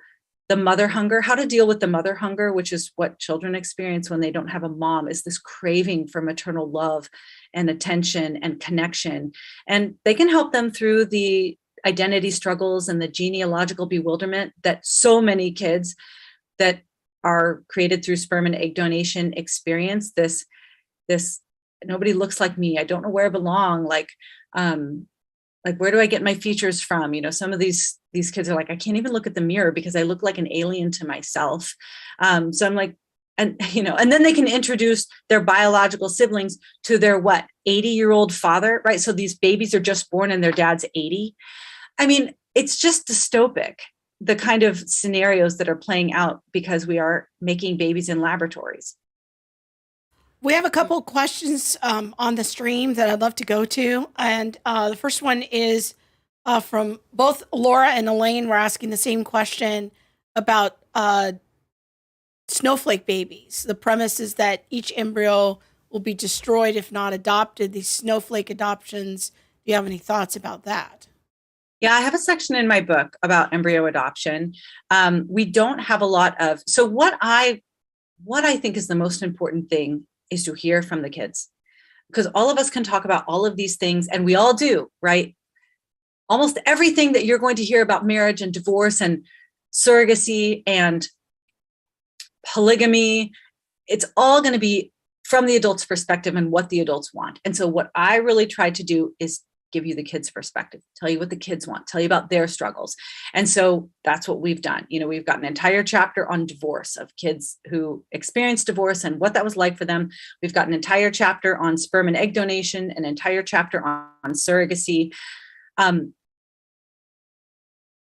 the mother hunger, how to deal with the mother hunger, which is what children experience when they don't have a mom, is this craving for maternal love and attention and connection. And they can help them through the identity struggles and the genealogical bewilderment that so many kids that are created through sperm and egg donation experience, this nobody looks like me. I don't know where I belong. Where do I get my features from? Some of these kids are like, I can't even look at the mirror because I look like an alien to myself. So I'm like, and then they can introduce their biological siblings to their 80-year-old father, right? So these babies are just born and their dad's 80. I mean, it's just dystopic, the kind of scenarios that are playing out because we are making babies in laboratories. We have a couple of questions on the stream that I'd love to go to. And the first one is from both Laura and Elaine. We're asking the same question about snowflake babies. The premise is that each embryo will be destroyed if not adopted. These snowflake adoptions, do you have any thoughts about that? Yeah, I have a section in my book about embryo adoption. We don't have a lot of, so what I think is the most important thing is to hear from the kids, because all of us can talk about all of these things, and we all do, right? Almost everything that you're going to hear about marriage and divorce and surrogacy and polygamy, it's all going to be from the adult's perspective and what the adults want. And so what I really try to do is give you the kids' perspective, tell you what the kids want, tell you about their struggles. And so that's what we've done. We've got an entire chapter on divorce, of kids who experienced divorce and what that was like for them. We've got an entire chapter on sperm and egg donation, an entire chapter on surrogacy.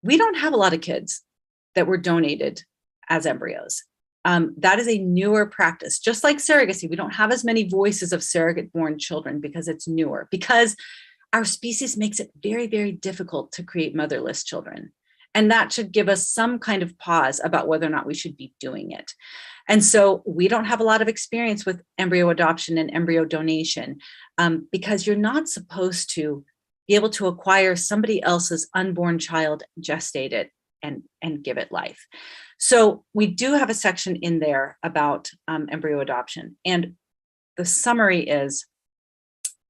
We don't have a lot of kids that were donated as embryos. That is a newer practice. Just like surrogacy, we don't have as many voices of surrogate-born children because it's newer, because our species makes it very, very difficult to create motherless children. And that should give us some kind of pause about whether or not we should be doing it. And so we don't have a lot of experience with embryo adoption and embryo donation, because you're not supposed to be able to acquire somebody else's unborn child, gestate it, and give it life. So we do have a section in there about embryo adoption. And the summary is,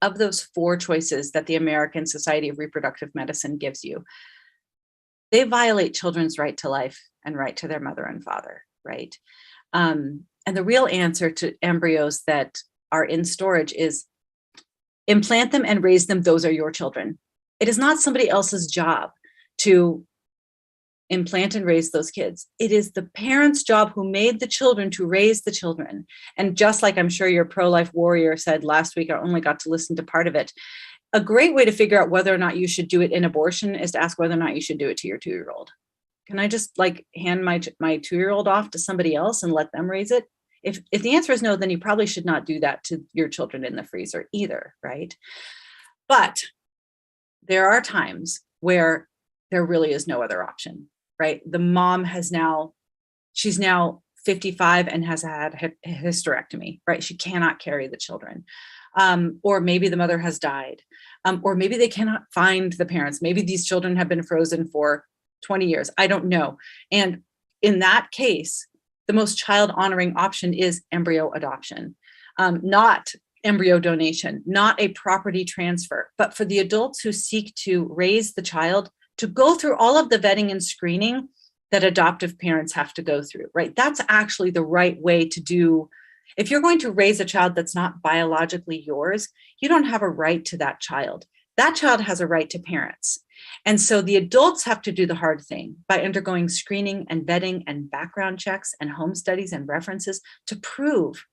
of those 4 choices that the American Society of Reproductive Medicine gives you, they violate children's right to life and right to their mother and father, right? And the real answer to embryos that are in storage is implant them and raise them. Those are your children. It is not somebody else's job to implant and raise those kids. It is the parents' job who made the children to raise the children. And just like I'm sure your pro-life warrior said last week, I only got to listen to part of it. A great way to figure out whether or not you should do it in abortion is to ask whether or not you should do it to your 2-year-old. Can I just hand my 2-year-old off to somebody else and let them raise it? If the answer is no, then you probably should not do that to your children in the freezer either, right? But there are times where there really is no other option, right? The mom she's now 55 and has had a hysterectomy, right? She cannot carry the children. Or maybe the mother has died. Or maybe they cannot find the parents. Maybe these children have been frozen for 20 years. I don't know. And in that case, the most child honoring option is embryo adoption, not embryo donation, not a property transfer, but for the adults who seek to raise the child to go through all of the vetting and screening that adoptive parents have to go through, right? That's actually the right way to do. If you're going to raise a child that's not biologically yours, you don't have a right to that child. That child has a right to parents. And so the adults have to do the hard thing by undergoing screening and vetting and background checks and home studies and references to prove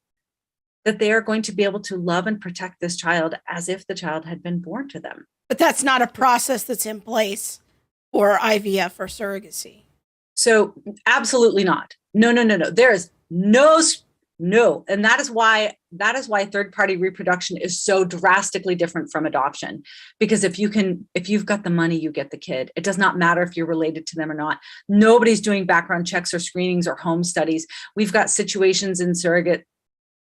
that they are going to be able to love and protect this child as if the child had been born to them. But that's not a process that's in place for IVF or surrogacy. So absolutely not. No. There is no. And that is why third-party reproduction is so drastically different from adoption. Because if you've got the money, you get the kid. It does not matter if you're related to them or not. Nobody's doing background checks or screenings or home studies. We've got situations in surrogate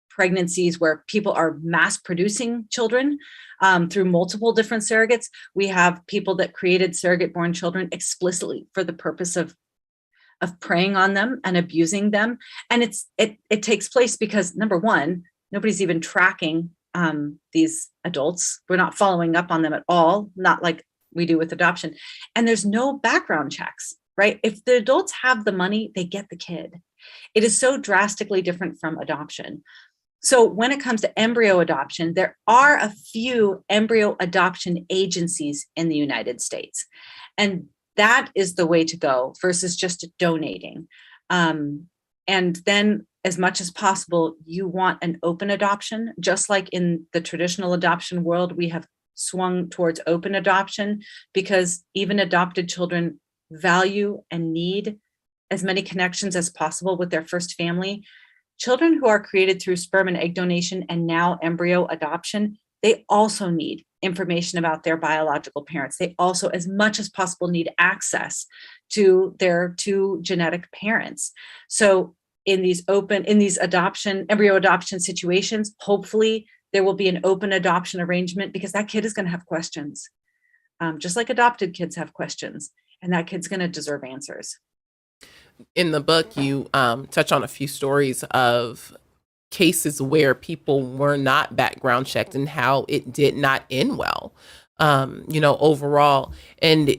pregnancies where people are mass producing children through multiple different surrogates. We have people that created surrogate-born children explicitly for the purpose of preying on them and abusing them. And it takes place because, number one, nobody's even tracking these adults. We're not following up on them at all, not like we do with adoption. And there's no background checks, right? If the adults have the money, they get the kid. It is so drastically different from adoption. So when it comes to embryo adoption, there are a few embryo adoption agencies in the United States. And that is the way to go versus just donating. And then as much as possible, you want an open adoption, just like in the traditional adoption world, we have swung towards open adoption because even adopted children value and need as many connections as possible with their first family. Children who are created through sperm and egg donation and now embryo adoption, they also need information about their biological parents. They also, as much as possible, need access to their two genetic parents. So in these embryo adoption situations, hopefully there will be an open adoption arrangement because that kid is going to have questions, just like adopted kids have questions, and that kid's going to deserve answers. In the book, you touch on a few stories of cases where people were not background checked and how it did not end well, overall. And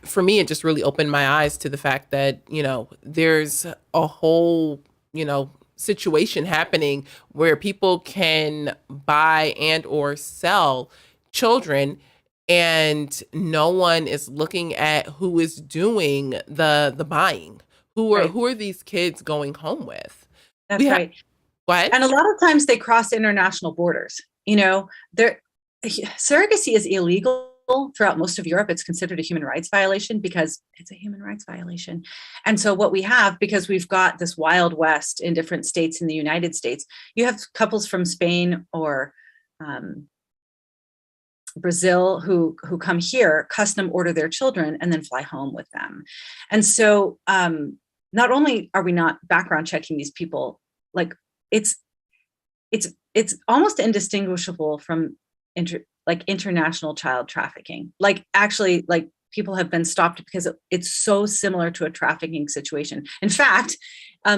for me, it just really opened my eyes to the fact that, there's a whole, situation happening where people can buy and or sell children, and no one is looking at who is doing the buying. Who are these kids going home with? That's right. What? And a lot of times they cross international borders. Surrogacy is illegal throughout most of Europe. It's considered a human rights violation because it's a human rights violation. And so what we have, because we've got this Wild West in different states in the United States, you have couples from Spain or Brazil who come here, custom order their children, and then fly home with them. And so not only are we not background checking these people, like it's almost indistinguishable from international child trafficking. Like actually, like people have been stopped because it's so similar to a trafficking situation. In fact,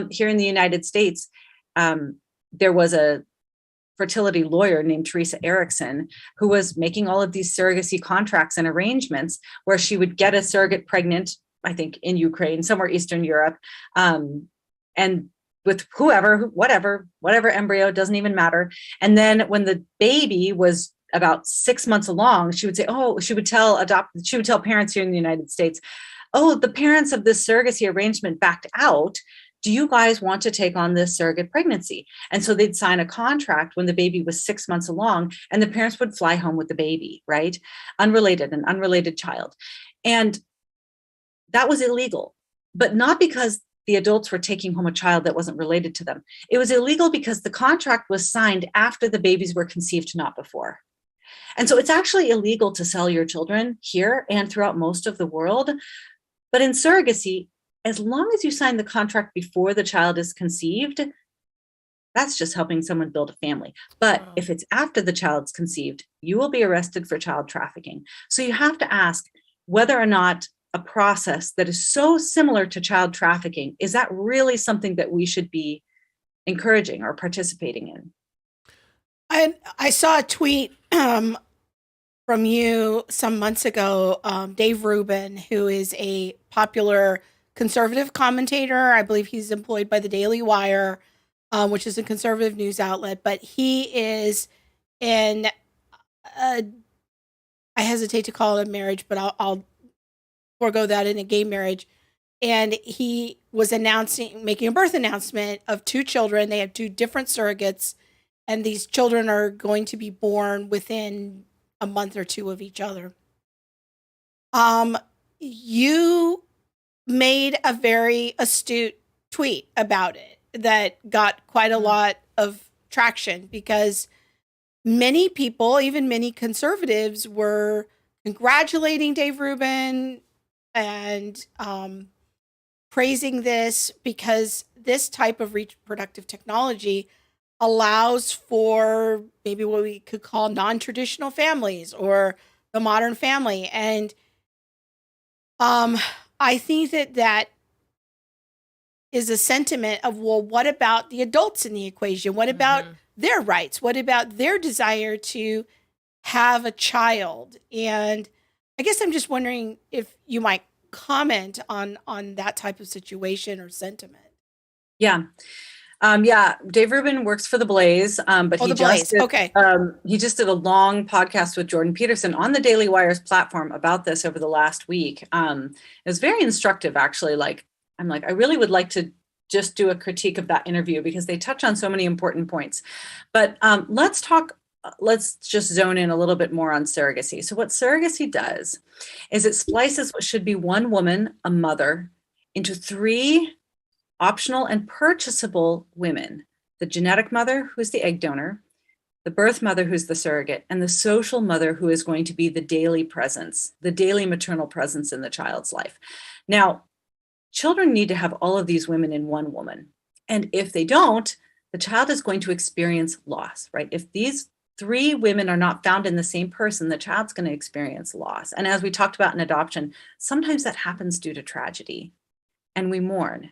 here in the United States, there was a fertility lawyer named Teresa Erickson, who was making all of these surrogacy contracts and arrangements where she would get a surrogate pregnant, I think in Ukraine, somewhere Eastern Europe, and with whatever embryo, doesn't even matter. And then when the baby was about 6 months along, she would say, she would tell parents here in the United States, the parents of this surrogacy arrangement backed out. Do you guys want to take on this surrogate pregnancy? And so they'd sign a contract when the baby was 6 months along, and the parents would fly home with the baby, right? An unrelated child. And that was illegal, but not because the adults were taking home a child that wasn't related to them. It was illegal because the contract was signed after the babies were conceived, not before. And so it's actually illegal to sell your children here and throughout most of the world. But in surrogacy, as long as you sign the contract before the child is conceived, that's just helping someone build a family. But if it's after the child's conceived, you will be arrested for child trafficking. So you have to ask whether or not a process that is so similar to child trafficking, is that really something that we should be encouraging or participating in? I saw a tweet from you some months ago, Dave Rubin, who is a popular conservative commentator. I believe he's employed by the Daily Wire, which is a conservative news outlet, but he is in, I hesitate to call it a marriage, but I'll forego that, in a gay marriage. And he was making a birth announcement of 2 children. They have 2 different surrogates, and these children are going to be born within a month or 2 of each other. You made a very astute tweet about it that got quite a lot of traction, because many people, even many conservatives, were congratulating Dave Rubin and praising this, because this type of reproductive technology allows for maybe what we could call non-traditional families or the modern family. And I think that is a sentiment of, well, what about the adults in the equation? What about their rights? What about their desire to have a child? And I guess I'm just wondering if you might comment on that type of situation or sentiment. Yeah. Yeah, Dave Rubin works for The Blaze, but Oh, he The just Blaze. did, Okay. he just did a long podcast with Jordan Peterson on the Daily Wire's platform about this over the last week. It was very instructive, actually. I'm like, I really would like to just do a critique of that interview because they touch on so many important points. But let's just zone in a little bit more on surrogacy. So what surrogacy does is it splices what should be one woman, a mother, into 3 optional and purchasable women: the genetic mother, who's the egg donor, the birth mother, who's the surrogate, and the social mother, who is going to be the daily presence, the daily maternal presence in the child's life. Now, children need to have all of these women in one woman. And if they don't, the child is going to experience loss, right? If these 3 women are not found in the same person, the child's going to experience loss. And as we talked about in adoption, sometimes that happens due to tragedy, and we mourn.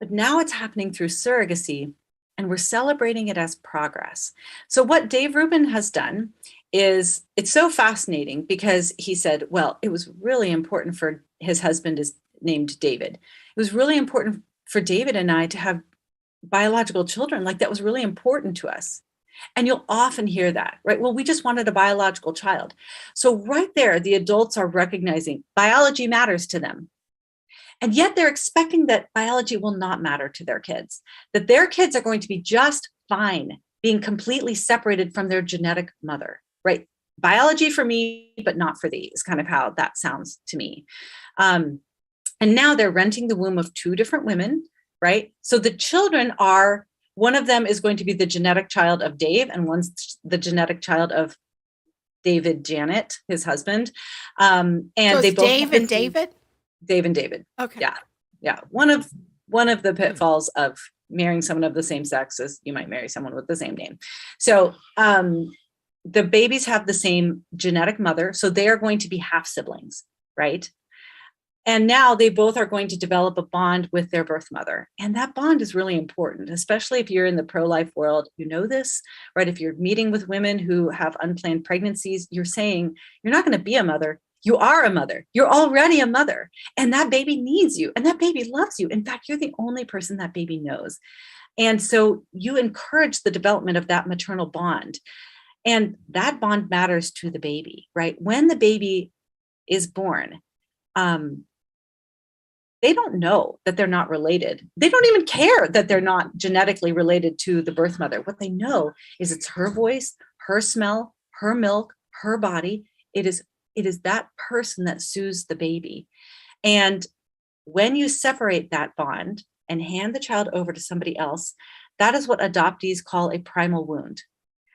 But now it's happening through surrogacy, and we're celebrating it as progress. So what Dave Rubin has done is, it's so fascinating because he said, well, it was really important for his husband is named David. It was really important for David and I to have biological children. Like, that was really important to us. And you'll often hear that, right? Well, we just wanted a biological child. So right there, the adults are recognizing biology matters to them. And yet they're expecting that biology will not matter to their kids, that their kids are going to be just fine being completely separated from their genetic mother, right? Biology for me, but not for thee, is kind of how that sounds to me. And now they're renting the womb of 2 different women, right? So the children are, one of them is going to be the genetic child of Dave, and one's the genetic child of David Janet, his husband. And So they it's both Dave and David? Dave and David. Okay. Yeah. One of the pitfalls of marrying someone of the same sex is you might marry someone with the same name. So the babies have the same genetic mother, so they are going to be half siblings, right? And now they both are going to develop a bond with their birth mother. And that bond is really important, especially if you're in the pro-life world. You know this, right? If you're meeting with women who have unplanned pregnancies, you're saying you're not going to be a mother. You are a mother. You're already a mother. And that baby needs you. And that baby loves you. In fact, you're the only person that baby knows. And so you encourage the development of that maternal bond. And that bond matters to the baby, right? When the baby is born, they don't know that they're not related. They don't even care that they're not genetically related to the birth mother. What they know is it's her voice, her smell, her milk, her body. It is that person that soothes the baby. And when you separate that bond and hand the child over to somebody else, that is what adoptees call a primal wound.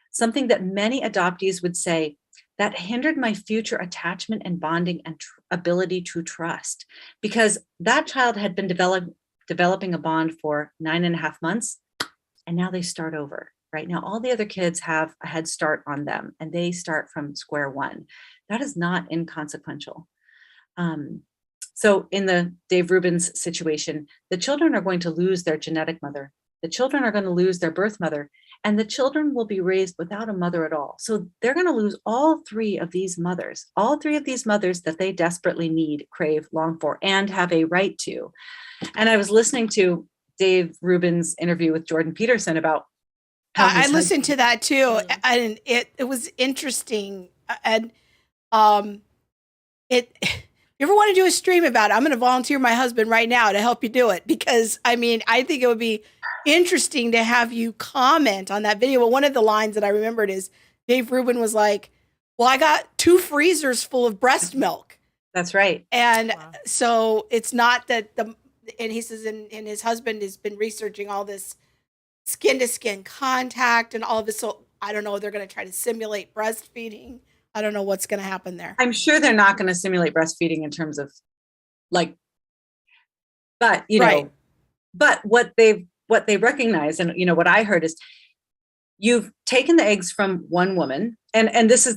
Something that many adoptees would say, that hindered my future attachment and bonding and ability to trust, because that child had been developing a bond for 9.5 months, and now they start over. Right now, all the other kids have a head start on them, and they start from square one. That is not inconsequential. So in the Dave Rubin's situation, the children are going to lose their genetic mother. The children are going to lose their birth mother, and the children will be raised without a mother at all. So they're going to lose all 3 of these mothers that they desperately need, crave, long for, and have a right to. And I was listening to Dave Rubin's interview with Jordan Peterson about how I listened to that too, and it was interesting. And if you ever want to do a stream about it, I'm going to volunteer my husband right now to help you do it, because I think it would be interesting to have you comment on that video. But one of the lines that I remembered is Dave Rubin was like, well, I got 2 freezers full of breast milk. That's right. And so it's not that and he says, and his husband has been researching all this skin to skin contact and all of this. So I don't know, they're going to try to simulate breastfeeding. I don't know what's going to happen there. I'm sure they're not going to simulate breastfeeding in terms of but you know, right. But what they recognize, and what I heard is, you've taken the eggs from one woman, and this is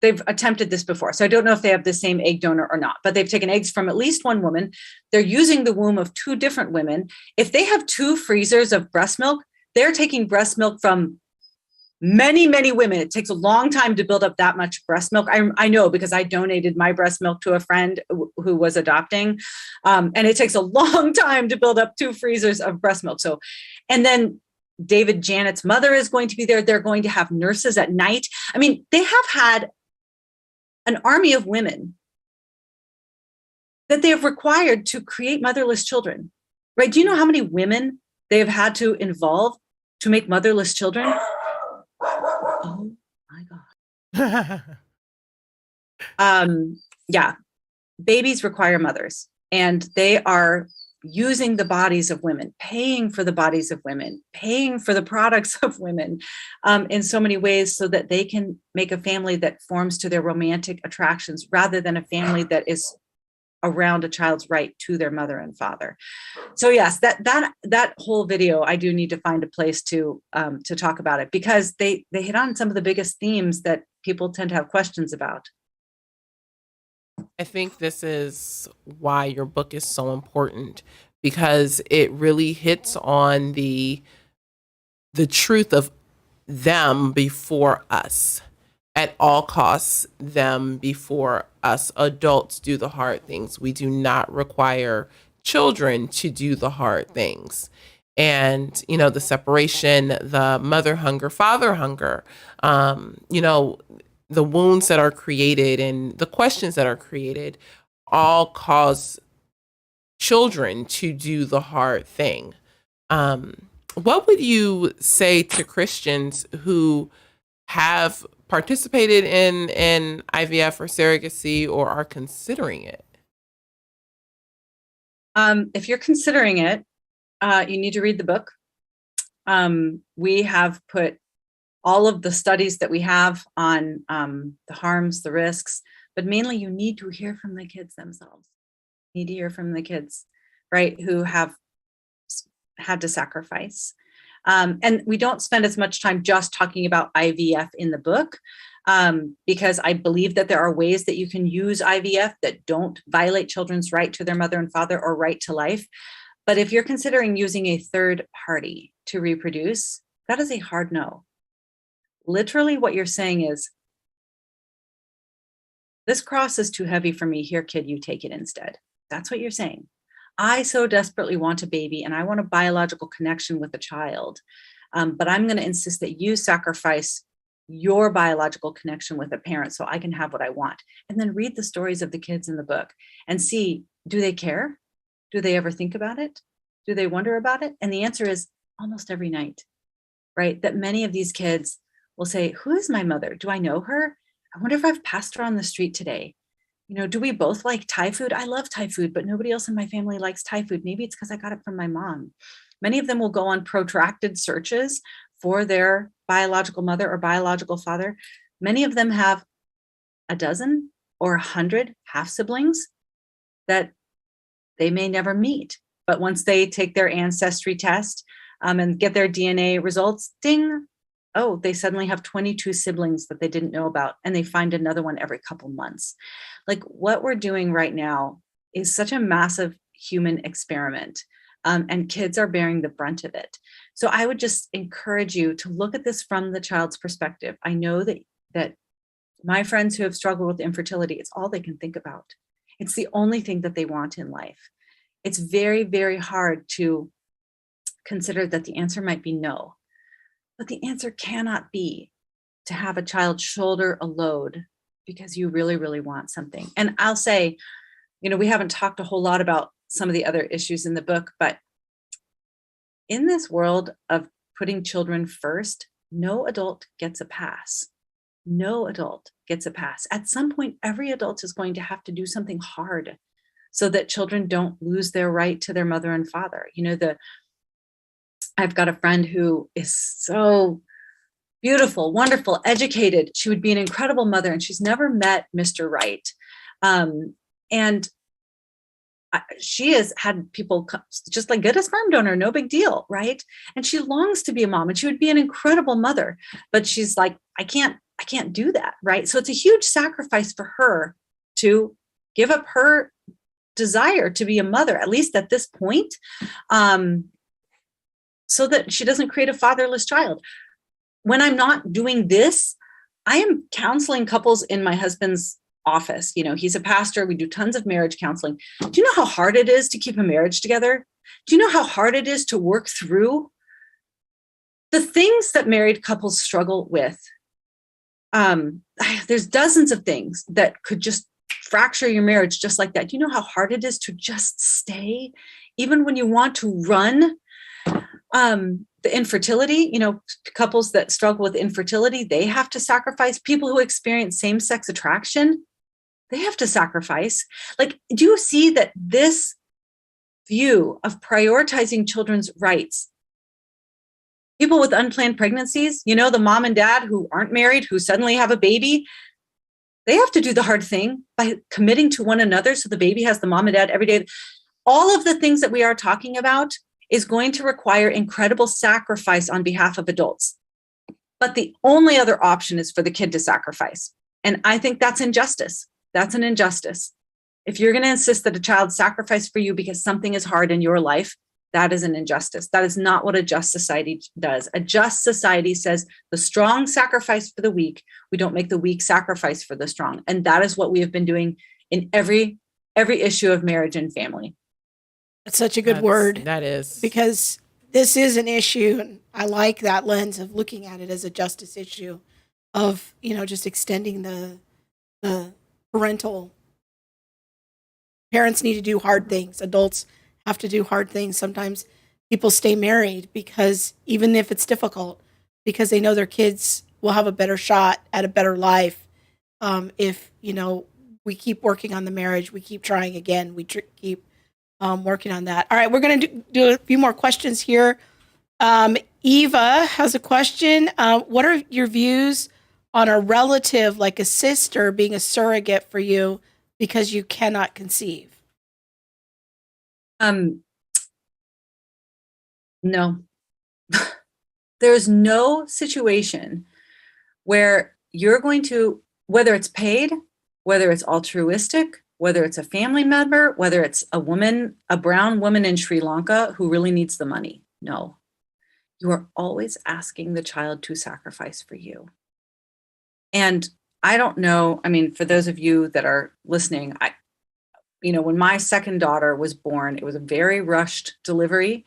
they've attempted this before. So I don't know if they have the same egg donor or not, but they've taken eggs from at least one woman. They're using the womb of 2 different women. If they have 2 freezers of breast milk, they're taking breast milk from Many, many women, it takes a long time to build up that much breast milk. I know because I donated my breast milk to a friend who was adopting. And it takes a long time to build up 2 freezers of breast milk. So, and then David Janet's mother is going to be there. They're going to have nurses at night. I mean, they have had an army of women that they have required to create motherless children, right? Do you know how many women they have had to involve to make motherless children? Oh my God. Yeah, babies require mothers, and they are using the bodies of women, paying for the bodies of women, paying for the products of women in so many ways so that they can make a family that forms to their romantic attractions rather than a family that is around a child's right to their mother and father. So yes, that whole video, I do need to find a place to talk about it, because they hit on some of the biggest themes that people tend to have questions about. I think this is why your book is so important, because it really hits on the truth of them before us. At all costs, them before us. Adults do the hard things. We do not require children to do the hard things. And, you know, the separation, the mother hunger, father hunger, you know, the wounds that are created and the questions that are created all cause children to do the hard thing. What would you say to Christians who have participated in IVF or surrogacy or are considering it? If you're considering it, you need to read the book. We have put all of the studies that we have on the harms, the risks, but mainly you need to hear from the kids themselves. You need to hear from the kids, right, who have had to sacrifice. And we don't spend as much time just talking about IVF in the book, because I believe that there are ways that you can use IVF that don't violate children's right to their mother and father or right to life. But if you're considering using a third party to reproduce, that is a hard no. Literally what you're saying is, this cross is too heavy for me. Here, kid, you take it instead. That's what you're saying. I so desperately want a baby and I want a biological connection with a child, but I'm going to insist that you sacrifice your biological connection with a parent so I can have what I want. And then read the stories of the kids in the book and see, do they care? Do they ever think about it? Do they wonder about it? And the answer is almost every night, right? That many of these kids will say, who is my mother? Do I know her? I wonder if I've passed her on the street today. You know, do we both like Thai food? I love Thai food, but nobody else in my family likes Thai food. Maybe it's because I got it from my mom. Many of them will go on protracted searches for their biological mother or biological father. Many of them have a dozen or 100 half siblings that they may never meet. But once they take their ancestry test and get their DNA results, ding, oh, they suddenly have 22 siblings that they didn't know about, and they find another one every couple months. Like, what we're doing right now is such a massive human experiment, and kids are bearing the brunt of it. So I would just encourage you to look at this from the child's perspective. I know that my friends who have struggled with infertility, it's all they can think about. It's the only thing that they want in life. It's very, very hard to consider that the answer might be no. But the answer cannot be to have a child shoulder a load because you really, really want something. And I'll say, you know, we haven't talked a whole lot about some of the other issues in the book, but in this world of putting children first, no adult gets a pass. No adult gets a pass. At some point, every adult is going to have to do something hard so that children don't lose their right to their mother and father. You know, I've got a friend who is so beautiful, wonderful, educated. She would be an incredible mother, and she's never met Mr. Right. And she has had people just like, get a sperm donor, no big deal, right? And she longs to be a mom, and she would be an incredible mother, but she's like, I can't do that, right? So it's a huge sacrifice for her to give up her desire to be a mother, at least at this point, so that she doesn't create a fatherless child. when I'm not doing this, I am counseling couples in my husband's office. He's a pastor. We do tons of marriage counseling. Do you know how hard it is to keep a marriage together? Do you know how hard it is to work through the things that married couples struggle with? There's dozens of things that could just fracture your marriage just like that. Do you know how hard it is to just stay, even when you want to run? The infertility, couples that struggle with infertility, they have to sacrifice. People who experience same-sex attraction, they have to sacrifice. Like, do you see that this view of prioritizing children's rights, people with unplanned pregnancies, the mom and dad who aren't married, who suddenly have a baby, they have to do the hard thing by committing to one another so the baby has the mom and dad every day. All of the things that we are talking about is going to require incredible sacrifice on behalf of adults. But the only other option is for the kid to sacrifice. And I think that's injustice. That's an injustice. If you're going to insist that a child sacrifice for you because something is hard in your life, that is an injustice. That is not what a just society does. A just society says the strong sacrifice for the weak. We don't make the weak sacrifice for the strong. And that is what we have been doing in every issue of marriage and family. That's such a good word. That is. Because this is an issue, and I like that lens of looking at it as a justice issue of, just extending the parental. Parents need to do hard things. Adults have to do hard things. Sometimes people stay married because, even if it's difficult, because they know their kids will have a better shot at a better life if, we keep working on the marriage, we keep trying again, we keep working on that. All right, we're going to do a few more questions here. Eva has a question. What are your views on a relative, like a sister, being a surrogate for you because you cannot conceive? No. There's no situation where you're going to, whether it's paid, whether it's altruistic, whether it's a family member, whether it's a woman, a brown woman in Sri Lanka who really needs the money. No, you are always asking the child to sacrifice for you. And I don't know, for those of you that are listening, when my second daughter was born, it was a very rushed delivery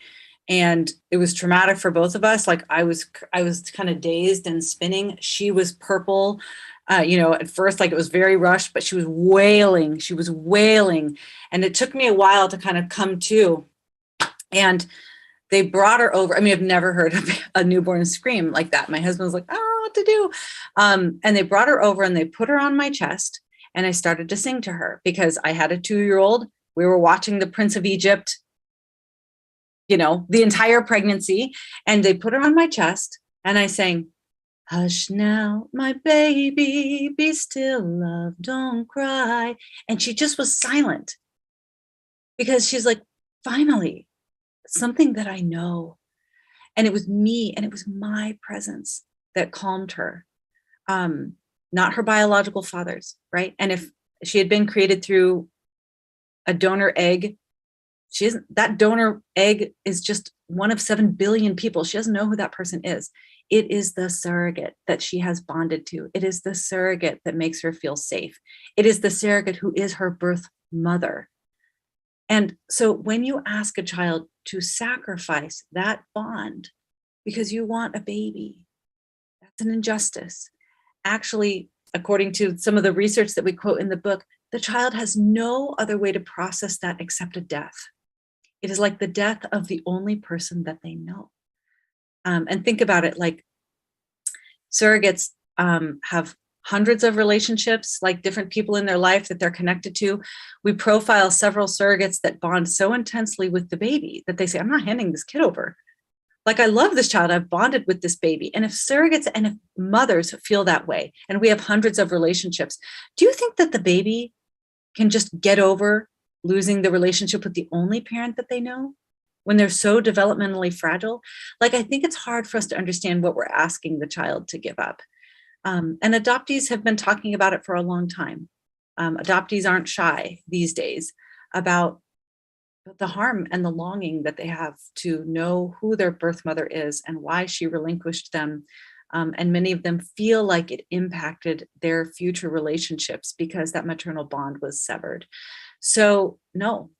and it was traumatic for both of us. Like I was kind of dazed and spinning. She was purple. At first, like it was very rushed, but she was wailing. And it took me a while to kind of come to. And they brought her over. I've never heard a newborn scream like that. My husband was like, I don't know what to do. And they brought her over and they put her on my chest. And I started to sing to her because I had a 2-year-old. We were watching The Prince of Egypt, the entire pregnancy. And they put her on my chest and I sang, hush now, my baby, be still, love, don't cry. And she just was silent because she's like, finally, something that I know. And it was me and it was my presence that calmed her, not her biological father's, right? And if she had been created through a donor egg, that donor egg is just one of 7 billion people. She doesn't know who that person is. It is the surrogate that she has bonded to. It is the surrogate that makes her feel safe. It is the surrogate who is her birth mother. And so when you ask a child to sacrifice that bond because you want a baby, that's an injustice. Actually, according to some of the research that we quote in the book, the child has no other way to process that except a death. It is like the death of the only person that they know. And think about it, like surrogates have hundreds of relationships, like different people in their life that they're connected to. We profile several surrogates that bond so intensely with the baby that they say, I'm not handing this kid over. Like, I love this child. I've bonded with this baby. And if surrogates and if mothers feel that way, and we have hundreds of relationships, do you think that the baby can just get over losing the relationship with the only parent that they know when they're so developmentally fragile? Like, I think it's hard for us to understand what we're asking the child to give up. And adoptees have been talking about it for a long time. Adoptees aren't shy these days about the harm and the longing that they have to know who their birth mother is and why she relinquished them And many of them feel like it impacted their future relationships because that maternal bond was severed. So no,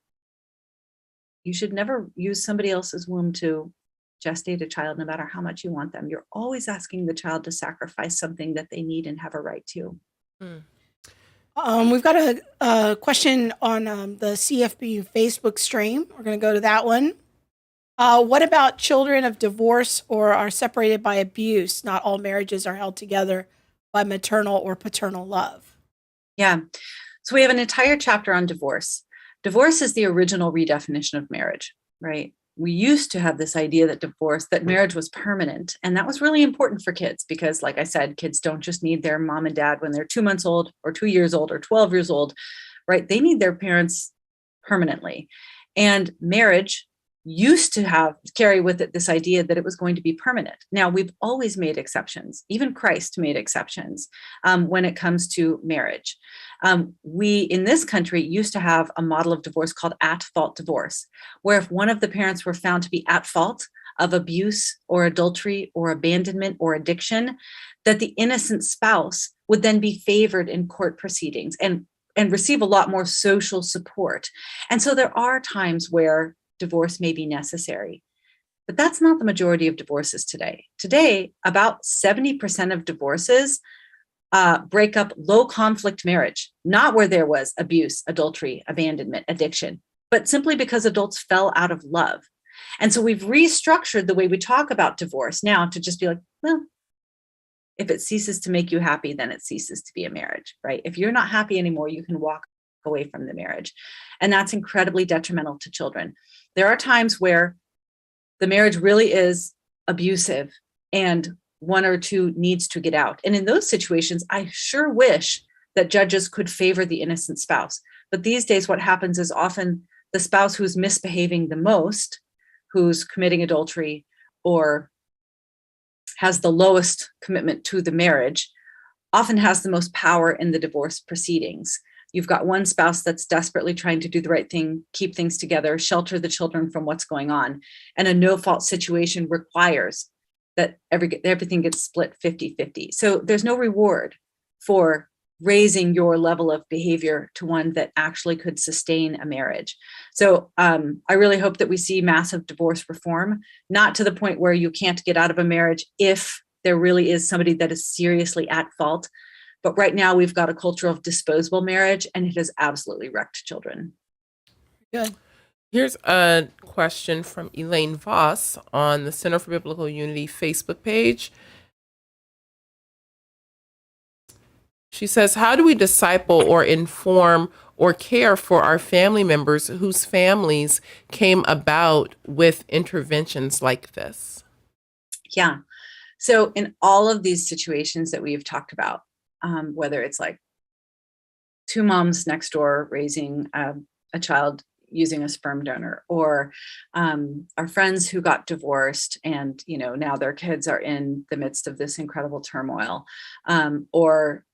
you should never use somebody else's womb to gestate a child, no matter how much you want them. You're always asking the child to sacrifice something that they need and have a right to. We've got a question on the CFB Facebook stream. We're going to go to that one. What about children of divorce or are separated by abuse? Not all marriages are held together by maternal or paternal love. Yeah. So we have an entire chapter on divorce. Divorce is the original redefinition of marriage, right? We used to have this idea that marriage was permanent. And that was really important for kids because, like I said, kids don't just need their mom and dad when they're 2 months old or 2 years old or 12 years old, right? They need their parents permanently. And marriage used to carry with it this idea that it was going to be permanent. Now, we've always made exceptions. Even Christ made exceptions when it comes to marriage. We, in this country, used to have a model of divorce called at-fault divorce, where if one of the parents were found to be at fault of abuse or adultery or abandonment or addiction, that the innocent spouse would then be favored in court proceedings and receive a lot more social support. And so there are times where divorce may be necessary. But that's not the majority of divorces today. Today, about 70% of divorces break up low conflict marriage, not where there was abuse, adultery, abandonment, addiction, but simply because adults fell out of love. And so we've restructured the way we talk about divorce now to just be like, well, if it ceases to make you happy, then it ceases to be a marriage, right? If you're not happy anymore, you can walk away from the marriage. And that's incredibly detrimental to children. There are times where the marriage really is abusive and one or two needs to get out. And in those situations, I sure wish that judges could favor the innocent spouse. But these days, what happens is often the spouse who's misbehaving the most, who's committing adultery or has the lowest commitment to the marriage, often has the most power in the divorce proceedings. You've got one spouse that's desperately trying to do the right thing, keep things together, shelter the children from what's going on. And a no-fault situation requires that everything gets split 50-50. So there's no reward for raising your level of behavior to one that actually could sustain a marriage. So I really hope that we see massive divorce reform, not to the point where you can't get out of a marriage if there really is somebody that is seriously at fault. But right now we've got a culture of disposable marriage, and it has absolutely wrecked children. Good. Here's a question from Elaine Voss on the Center for Biblical Unity Facebook page. She says, how do we disciple or inform or care for our family members whose families came about with interventions like this? Yeah. So in all of these situations that we've talked about, whether it's like two moms next door raising a child using a sperm donor, or our friends who got divorced and, now their kids are in the midst of this incredible turmoil, or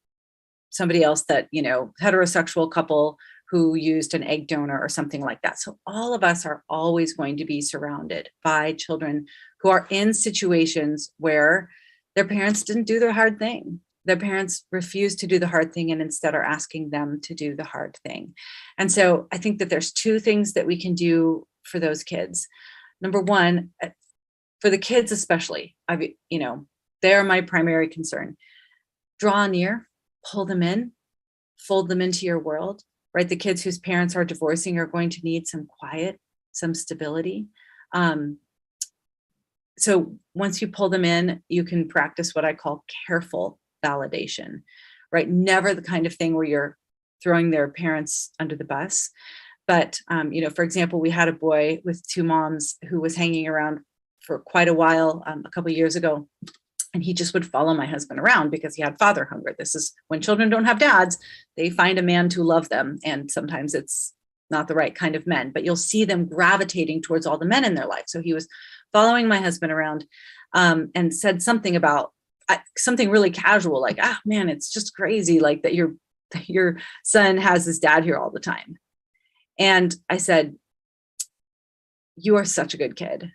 somebody else that, heterosexual couple who used an egg donor or something like that. So all of us are always going to be surrounded by children who are in situations where their parents didn't do the hard thing. Their parents refused to do the hard thing and instead are asking them to do the hard thing. And so I think that there's two things that we can do for those kids. Number one, for the kids especially, they're my primary concern. Draw near, pull them in, fold them into your world, right? The kids whose parents are divorcing are going to need some quiet, some stability. So once you pull them in, you can practice what I call careful validation, right? Never the kind of thing where you're throwing their parents under the bus. But, for example, we had a boy with two moms who was hanging around for quite a while a couple of years ago. And he just would follow my husband around because he had father hunger. This is when children don't have dads, they find a man to love them. And sometimes it's not the right kind of men, but you'll see them gravitating towards all the men in their life. So he was following my husband around and said something about something really casual, like, man, it's just crazy, like that your son has his dad here all the time. And I said, you are such a good kid.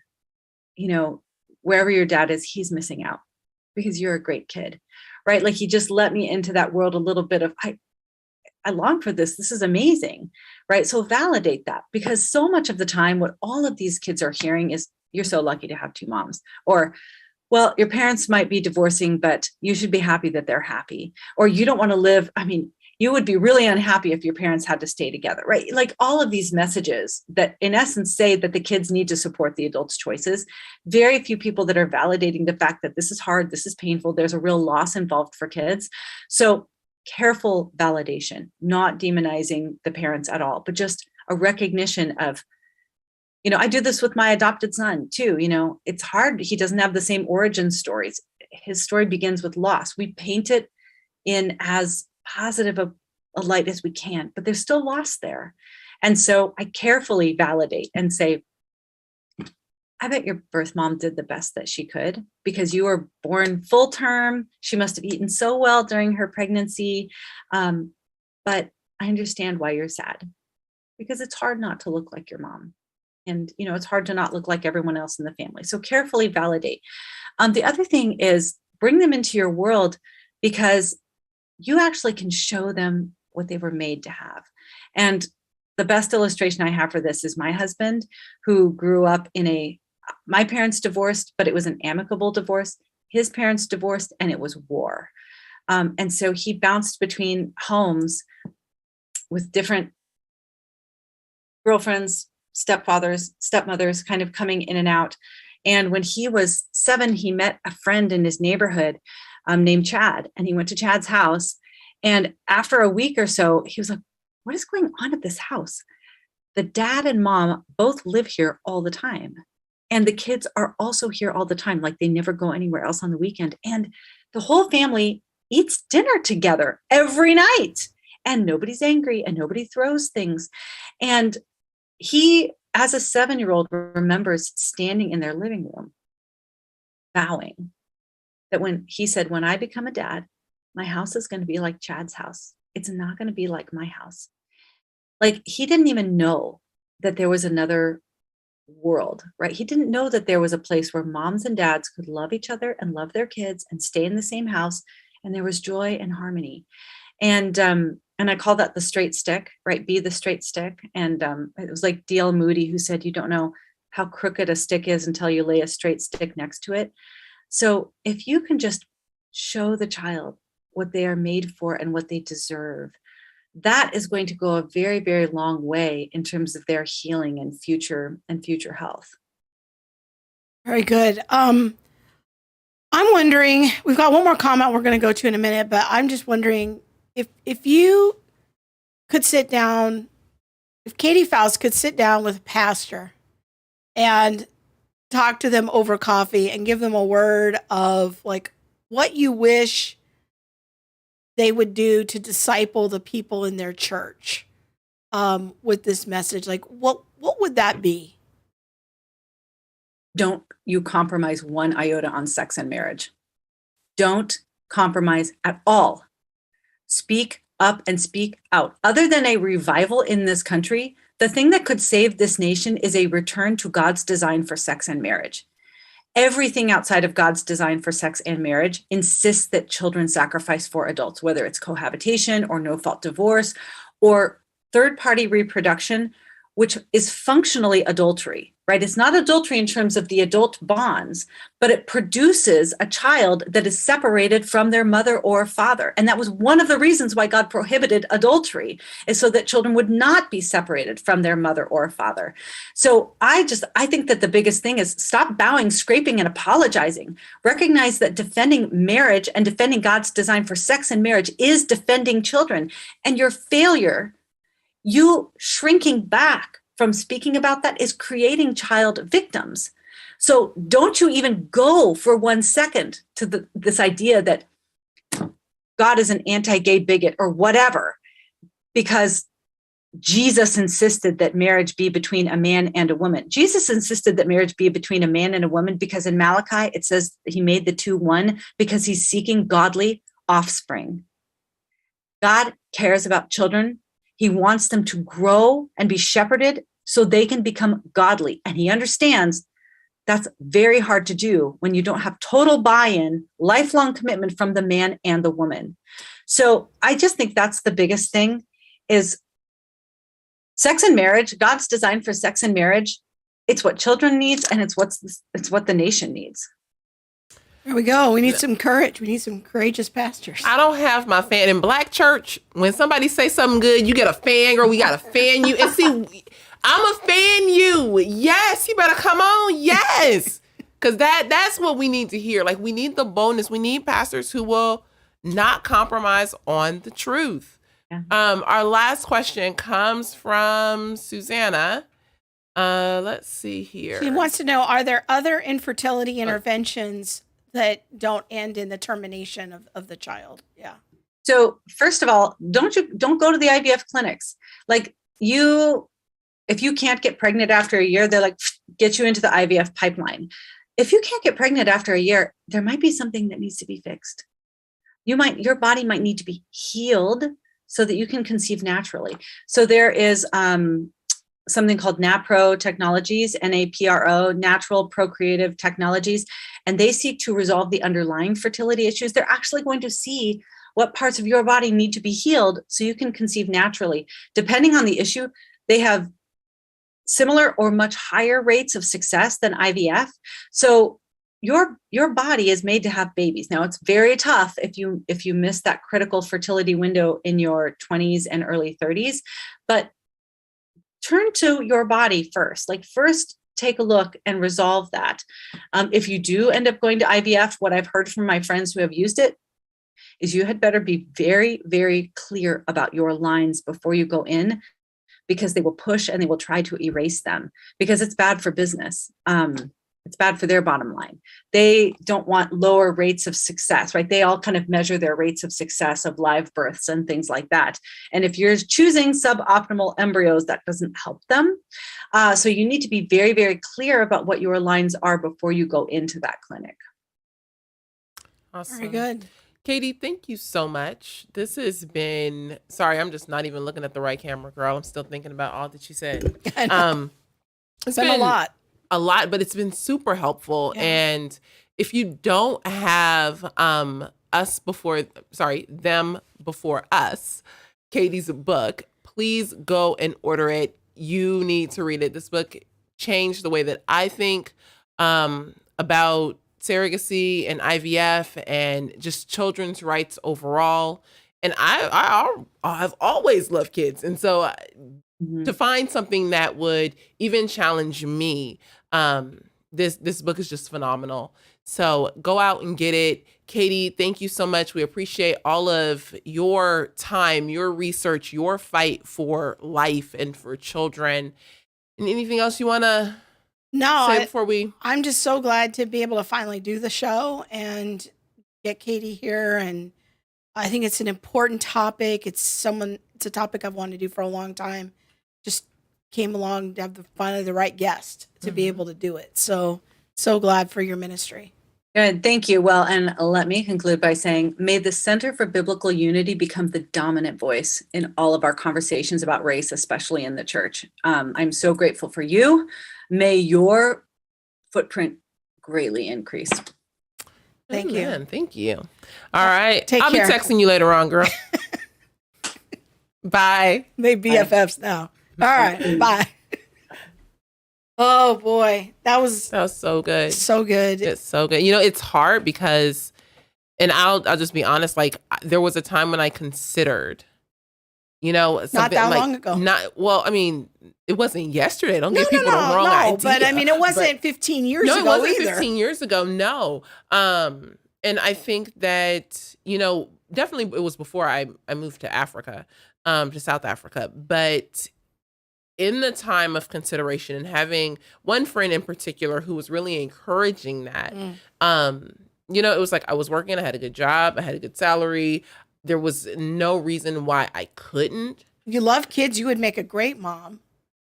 Wherever your dad is, he's missing out. because you're a great kid, right? Like he just let me into that world a little bit of, I long for this. This is amazing, right? So validate that, because so much of the time, what all of these kids are hearing is, you're so lucky to have two moms, or, well, your parents might be divorcing, but you should be happy that they're happy, or you don't want to live. I mean, you would be really unhappy if your parents had to stay together, right? Like all of these messages that in essence say that the kids need to support the adults' choices. Very few people that are validating the fact that this is hard, this is painful, there's a real loss involved for kids. So careful validation, not demonizing the parents at all, but just a recognition of, I do this with my adopted son too. It's hard. He doesn't have the same origin stories. His story begins with loss. We paint it in as positive a light as we can, but there's still loss there. And so I carefully validate and say, I bet your birth mom did the best that she could, because you were born full term. She must have eaten so well during her pregnancy. But I understand why you're sad, because it's hard not to look like your mom. And, it's hard to not look like everyone else in the family. So carefully validate. The other thing is bring them into your world, because you actually can show them what they were made to have. And the best illustration I have for this is my husband, who grew up my parents divorced, but it was an amicable divorce. His parents divorced and it was war. And so he bounced between homes with different girlfriends, stepfathers, stepmothers, kind of coming in and out. And when he was 7, he met a friend in his neighborhood named Chad, and he went to Chad's house. And after a week or so, he was like, what is going on at this house? The dad and mom both live here all the time. And the kids are also here all the time. Like they never go anywhere else on the weekend. And the whole family eats dinner together every night. And nobody's angry and nobody throws things. And he, as a 7-year-old, remembers standing in their living room, vowing that when I become a dad, my house is going to be like Chad's house. It's not going to be like my house. Like he didn't even know that there was another world, right? He didn't know that there was a place where moms and dads could love each other and love their kids and stay in the same house. And there was joy and harmony. And I call that the straight stick, right? Be the straight stick. And it was like D.L. Moody who said, you don't know how crooked a stick is until you lay a straight stick next to it. So if you can just show the child what they are made for and what they deserve, that is going to go a very, very long way in terms of their healing and future health. Very good. I'm wondering, we've got one more comment we're going to go to in a minute, but I'm just wondering if you could sit down, if Katie Faust could sit down with a pastor and talk to them over coffee and give them a word of like what you wish they would do to disciple the people in their church with this message, like what would that be? Don't you compromise one iota on sex and marriage. Don't compromise at all. Speak up and speak out. Other than a revival in this country, the thing that could save this nation is a return to God's design for sex and marriage. Everything outside of God's design for sex and marriage insists that children sacrifice for adults, whether it's cohabitation or no-fault divorce or third-party reproduction, which is functionally adultery, right? It's not adultery in terms of the adult bonds, but it produces a child that is separated from their mother or father. And that was one of the reasons why God prohibited adultery, is so that children would not be separated from their mother or father. So I think that the biggest thing is stop bowing, scraping, and apologizing. Recognize that defending marriage and defending God's design for sex and marriage is defending children. And your failure, you shrinking back from speaking about that, is creating child victims. So don't you even go for 1 second to this idea that God is an anti-gay bigot or whatever, because Jesus insisted that marriage be between a man and a woman. Jesus insisted that marriage be between a man and a woman because in Malachi, it says he made the two one because he's seeking godly offspring. God cares about children. He wants them to grow and be shepherded so they can become godly. And he understands That's very hard to do when you don't have total buy-in, lifelong commitment from the man and the woman. So I just think that's the biggest thing is sex and marriage. God's design for sex and marriage. It's what children needs, and it's what the nation needs. There we go. We need some courage. We need some courageous pastors. I don't have my fan in Black church. When somebody say something good, you get a fan, girl. We got to fan you. And see, I'm a fan you. Yes, you better come on. Yes. Because that's what we need to hear. Like, we need the boldness. We need pastors who will not compromise on the truth. Yeah. Our last question comes from Susanna. Let's see here. She wants to know, are there other infertility interventions that don't end in the termination of the child? Yeah. So first of all, don't go to the IVF clinics. Like if you can't get pregnant after a year, they're like, get you into the IVF pipeline. If you can't get pregnant after a year, there might be something that needs to be fixed. Your body might need to be healed so that you can conceive naturally. So there is something called NAPRO technologies, NAPRO, natural procreative technologies, and they seek to resolve the underlying fertility issues. They're actually going to see what parts of your body need to be healed so you can conceive naturally. Depending on the issue, they have similar or much higher rates of success than IVF. So your body is made to have babies. Now, it's very tough if you miss that critical fertility window in your 20s and early 30s, but turn to your body first. Like, first take a look and resolve that. If you do end up going to IVF, what I've heard from my friends who have used it is you had better be very, very clear about your lines before you go in, because they will push and they will try to erase them, because it's bad for business. It's bad for their bottom line. They don't want lower rates of success, right? They all kind of measure their rates of success of live births and things like that. And if you're choosing suboptimal embryos, that doesn't help them. So you need to be very, very clear about what your lines are before you go into that clinic. Awesome. Very good. Katie, thank you so much. This has been, sorry, I'm just not even looking at the right camera, girl. I'm still thinking about all that you said. It's been a lot. A lot, but it's been super helpful. Yeah. And if you don't have them before us, Katie's book, please go and order it. You need to read it. This book changed the way that I think about surrogacy and IVF and just children's rights overall. And I've always loved kids. And so to find something that would even challenge me, this book is just phenomenal. So go out and get it. Katie, thank you so much. We appreciate all of your time, your research, your fight for life and for children. And anything else you want to say before we... I'm just so glad to be able to finally do the show and get Katie here. And I think it's an important topic. It's a topic I've wanted to do for a long time. Just came along to have finally the right guest to be able to do it. So glad for your ministry. Good. Thank you. Well, and let me conclude by saying, may the Center for Biblical Unity become the dominant voice in all of our conversations about race, especially in the church. I'm so grateful for you. May your footprint greatly increase. Thank you. Thank you. All right. Take I'll care. be texting you later on, girl. Bye. They BFFs now. All right. Bye. Oh boy, that was so good. So good. It's so good. You know, it's hard because, and I'll just be honest. Like, there was a time when I considered, something not that like, long ago. I mean, it wasn't yesterday. Don't give people the wrong idea. But I mean, it wasn't 15 years ago. No, it wasn't either. 15 years ago. No. And I think that, definitely it was before I moved to Africa, to South Africa. But in the time of consideration and having one friend in particular who was really encouraging that, it was like I was working, I had a good job, I had a good salary. There was no reason why I couldn't. You love kids. You would make a great mom.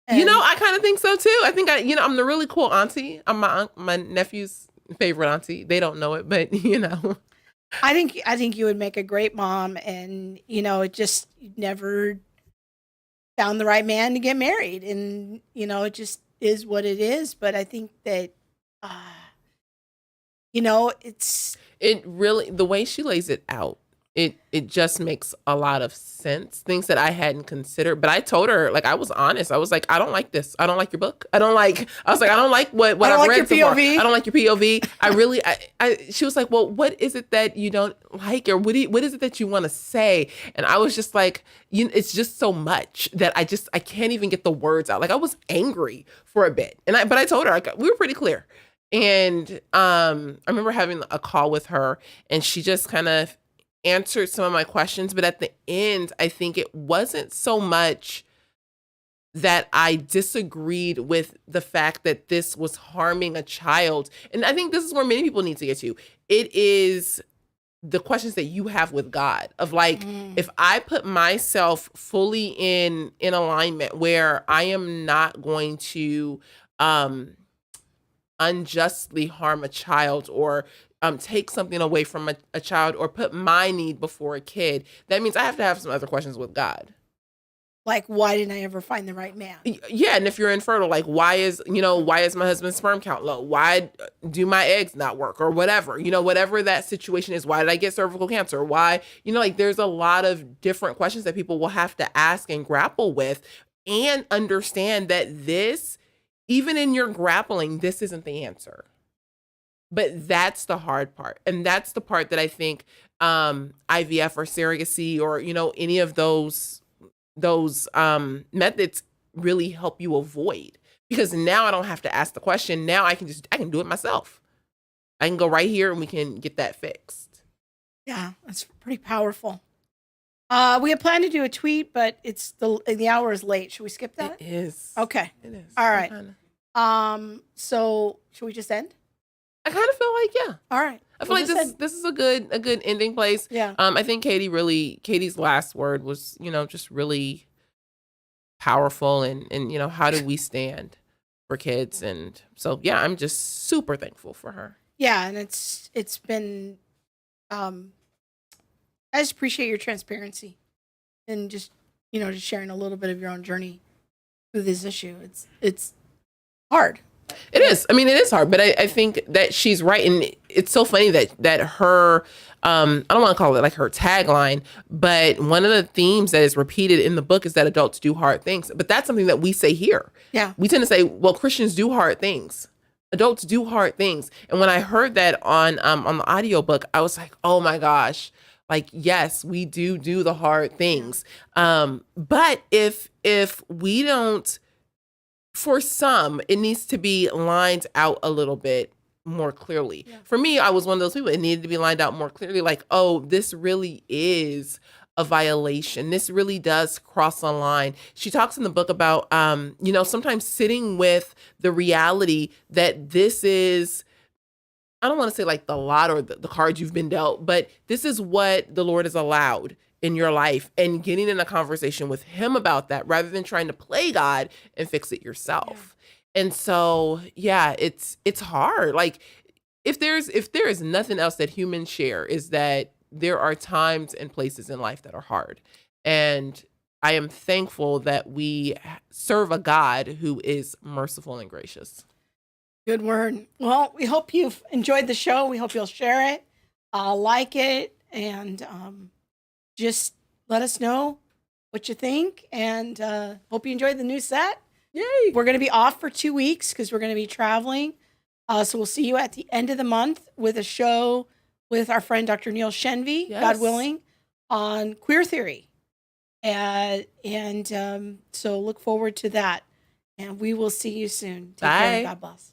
I kind of think so too. I think I'm the really cool auntie. I'm my nephew's favorite auntie. They don't know it, but I think you would make a great mom, and it just never found the right man to get married, and it just is what it is. But I think that It really, the way she lays it out, it just makes a lot of sense. Things that I hadn't considered. But I told her, like, I was honest. I was like, I don't like this. I don't like your book. I don't like what I've read so far. I don't like your POV. She was like, well, what is it that you don't like? Or what is it that you want to say? And I was just like, it's just so much that I can't even get the words out. Like, I was angry for a bit. But I told her, we were pretty clear. And I remember having a call with her, and she just kind of answered some of my questions. But at the end, I think it wasn't so much that I disagreed with the fact that this was harming a child. And I think this is where many people need to get to. It is the questions that you have with God of like, if I put myself fully in alignment where I am not going to unjustly harm a child or take something away from a child or put my need before a kid, that means I have to have some other questions with God. Like, why didn't I ever find the right man? Yeah, and if you're infertile, like, why is my husband's sperm count low? Why do my eggs not work or whatever? Whatever that situation is, why did I get cervical cancer? Why, like, there's a lot of different questions that people will have to ask and grapple with and understand that this, even in your grappling, this isn't the answer. But that's the hard part. And that's the part that I think IVF or surrogacy or, any of those methods really help you avoid. Because now I don't have to ask the question. Now I can do it myself. I can go right here and we can get that fixed. Yeah, that's pretty powerful. We had planned to do a tweet, but the hour is late. Should we skip that? It is. Okay. It is. All right. So should we just end? I kind of feel like, yeah. All right. I feel like this is a good ending place. Yeah. I think Katie's last word was, just really powerful and how do we stand for kids? And so, yeah, I'm just super thankful for her. Yeah. And it's been, I just appreciate your transparency and just, just sharing a little bit of your own journey through this issue. It's hard. It is. I mean, it is hard, but I think that she's right. And it's so funny that her, I don't want to call it like her tagline, but one of the themes that is repeated in the book is that adults do hard things. But that's something that we say here. Yeah. We tend to say, well, Christians do hard things. Adults do hard things. And when I heard that on the audiobook, I was like, oh my gosh, like, yes, we do the hard things. But if we don't, for some, it needs to be lined out a little bit more clearly. Yeah. For me, I was one of those people. It needed to be lined out more clearly. Like, oh, this really is a violation. This really does cross a line. She talks in the book about, sometimes sitting with the reality that this is, I don't want to say like the lot or the cards you've been dealt, but this is what the Lord has allowed in your life, and getting in a conversation with him about that rather than trying to play God and fix it yourself. Yeah. And so, yeah, it's hard. Like if there is nothing else that humans share, is that there are times and places in life that are hard. And I am thankful that we serve a God who is merciful and gracious. Good word. Well, we hope you've enjoyed the show. We hope you'll share it, like it, and just let us know what you think, and hope you enjoyed the new set. Yay! We're going to be off for 2 weeks because we're going to be traveling. So we'll see you at the end of the month with a show with our friend Dr. Neil Shenvi, yes, God willing, on queer theory. And so look forward to that. And we will see you soon. Take Bye. care. God bless.